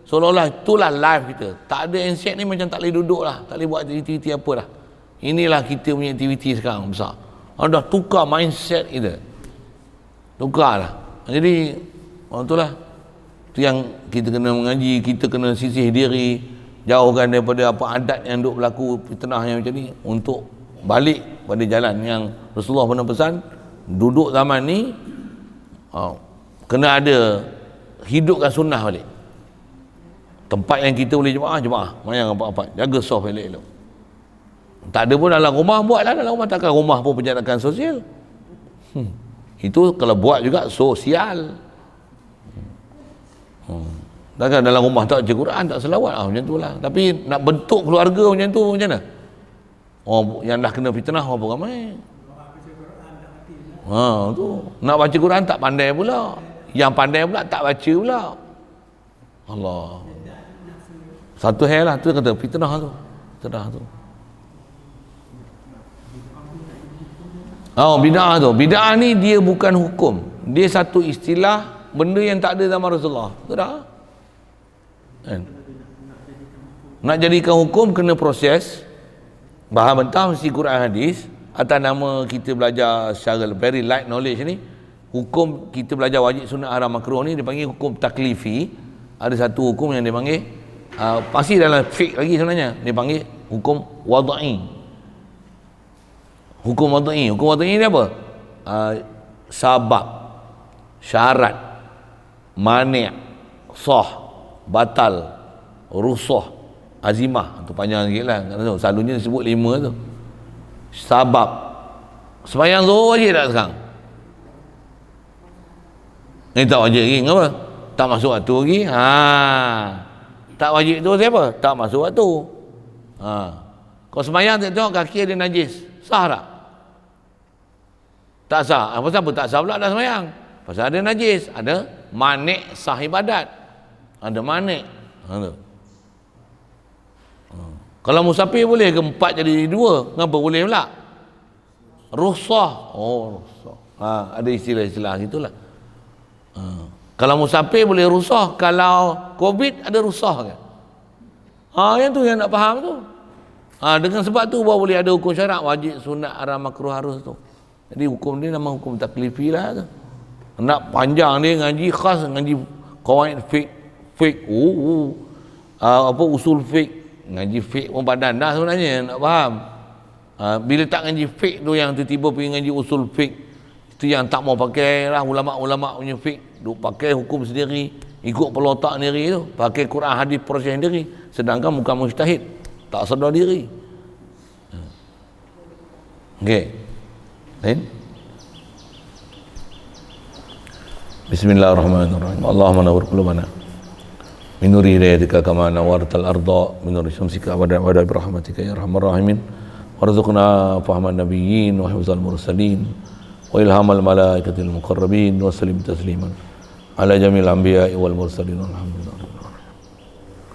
seolah-olah itulah live kita. Tak ada handset ni macam tak boleh duduk lah, tak boleh buat aktiviti apa lah. Inilah kita punya aktiviti sekarang besar. Dah tukar mindset kita. Tukar lah. Jadi itulah. Itu yang kita kena mengaji, kita kena sisih diri, jauhkan daripada apa adat yang duk berlaku, fitnah yang macam ni, untuk balik pada jalan yang Rasulullah pernah pesan. Duduk zaman ni kena ada, hidupkan sunnah balik. Tempat yang kita boleh jemaah, mayang apa-apa, jaga soft elok-elok. Tak ada pun dalam rumah, buatlah dalam rumah. Takkan rumah pun penjarakan sosial. Itu kalau buat juga sosial. Takkan dalam rumah tak baca Quran, tak selawat, macam tu lah. Tapi nak bentuk keluarga macam tu, macam mana? Yang dah kena fitnah berapa ramai? Tu. Nak baca Quran tak pandai pula. Yang pandai pula tak baca pula. Allah. Satu hal lah, tu kata fitnah tu. terah tu. Oh, bid'ah tu. Bid'ah ni dia bukan hukum. Dia satu istilah benda yang tak ada zaman Rasulullah. Terah. Kan? Nak jadikan hukum kena proses. Bahan mentah mesti Quran hadis. Atas nama kita belajar secara very light knowledge ni, hukum kita belajar wajib sunat haram makruh ni dipanggil hukum taklifi. Ada satu hukum yang dipanggil pasti dalam fiqh lagi sebenarnya dipanggil hukum wadai. Hukum wadai ni apa? Sabab, syarat, mani', sah, batal, rusah, azimah. Tu panjang sikit lah, selalunya disebut 5 tu. Sabab, sembahyang zuhur wajib tak sekarang? Ni tak wajib lagi, kenapa? Tak masuk waktu lagi. Tak wajib tu siapa? Tak masuk waktu. Kalau sembahyang tengok kaki ada najis, sah tak? Tak sah. Pasal apa tak sah pula dah sembahyang? Pasal ada najis, ada manik sah ibadat. Ada manik. Kalau musafir boleh ke 4 jadi 2? Kenapa boleh pula? Rusah. Oh, rusah. Ada istilah-istilah gitulah. Kalau musafir boleh rusah, kalau COVID ada rusah ke? Yang tu yang nak faham tu. Dengan sebab tu baru boleh ada hukum syarak wajib, sunat, haram, makruh, harus tu. Jadi hukum dia nama hukum taklifi lah tu. Nak panjang dia ngaji khas, ngaji qawaid fiqh, usul fiqh. Ngaji fiqh pun badan dah sebenarnya nak faham. Bila tak ngaji fiqh tu yang tiba-tiba pergi ngaji usul fiqh, itu yang tak mau pakai lah ulama-ulama punya fiqh, duk pakai hukum sendiri, ikut kepala otak sendiri tu, pakai Quran hadis proses sendiri, sedangkan bukan mujtahid, tak sedar diri. Okey. Lain? Bismillahirrahmanirrahim. Allahumma nawwir qulubana min nuri hidayatika kama nawwartal arda min nuri syamsika wa bi rahmatika ya arhamar rahimin. Warzuqna fahman nabiyyin wa hifzal mursalin wa ilhamal malaikatil muqarrabin wa sallim tasliman ala jamil anbiya'i wal mursalin walhamdulillah.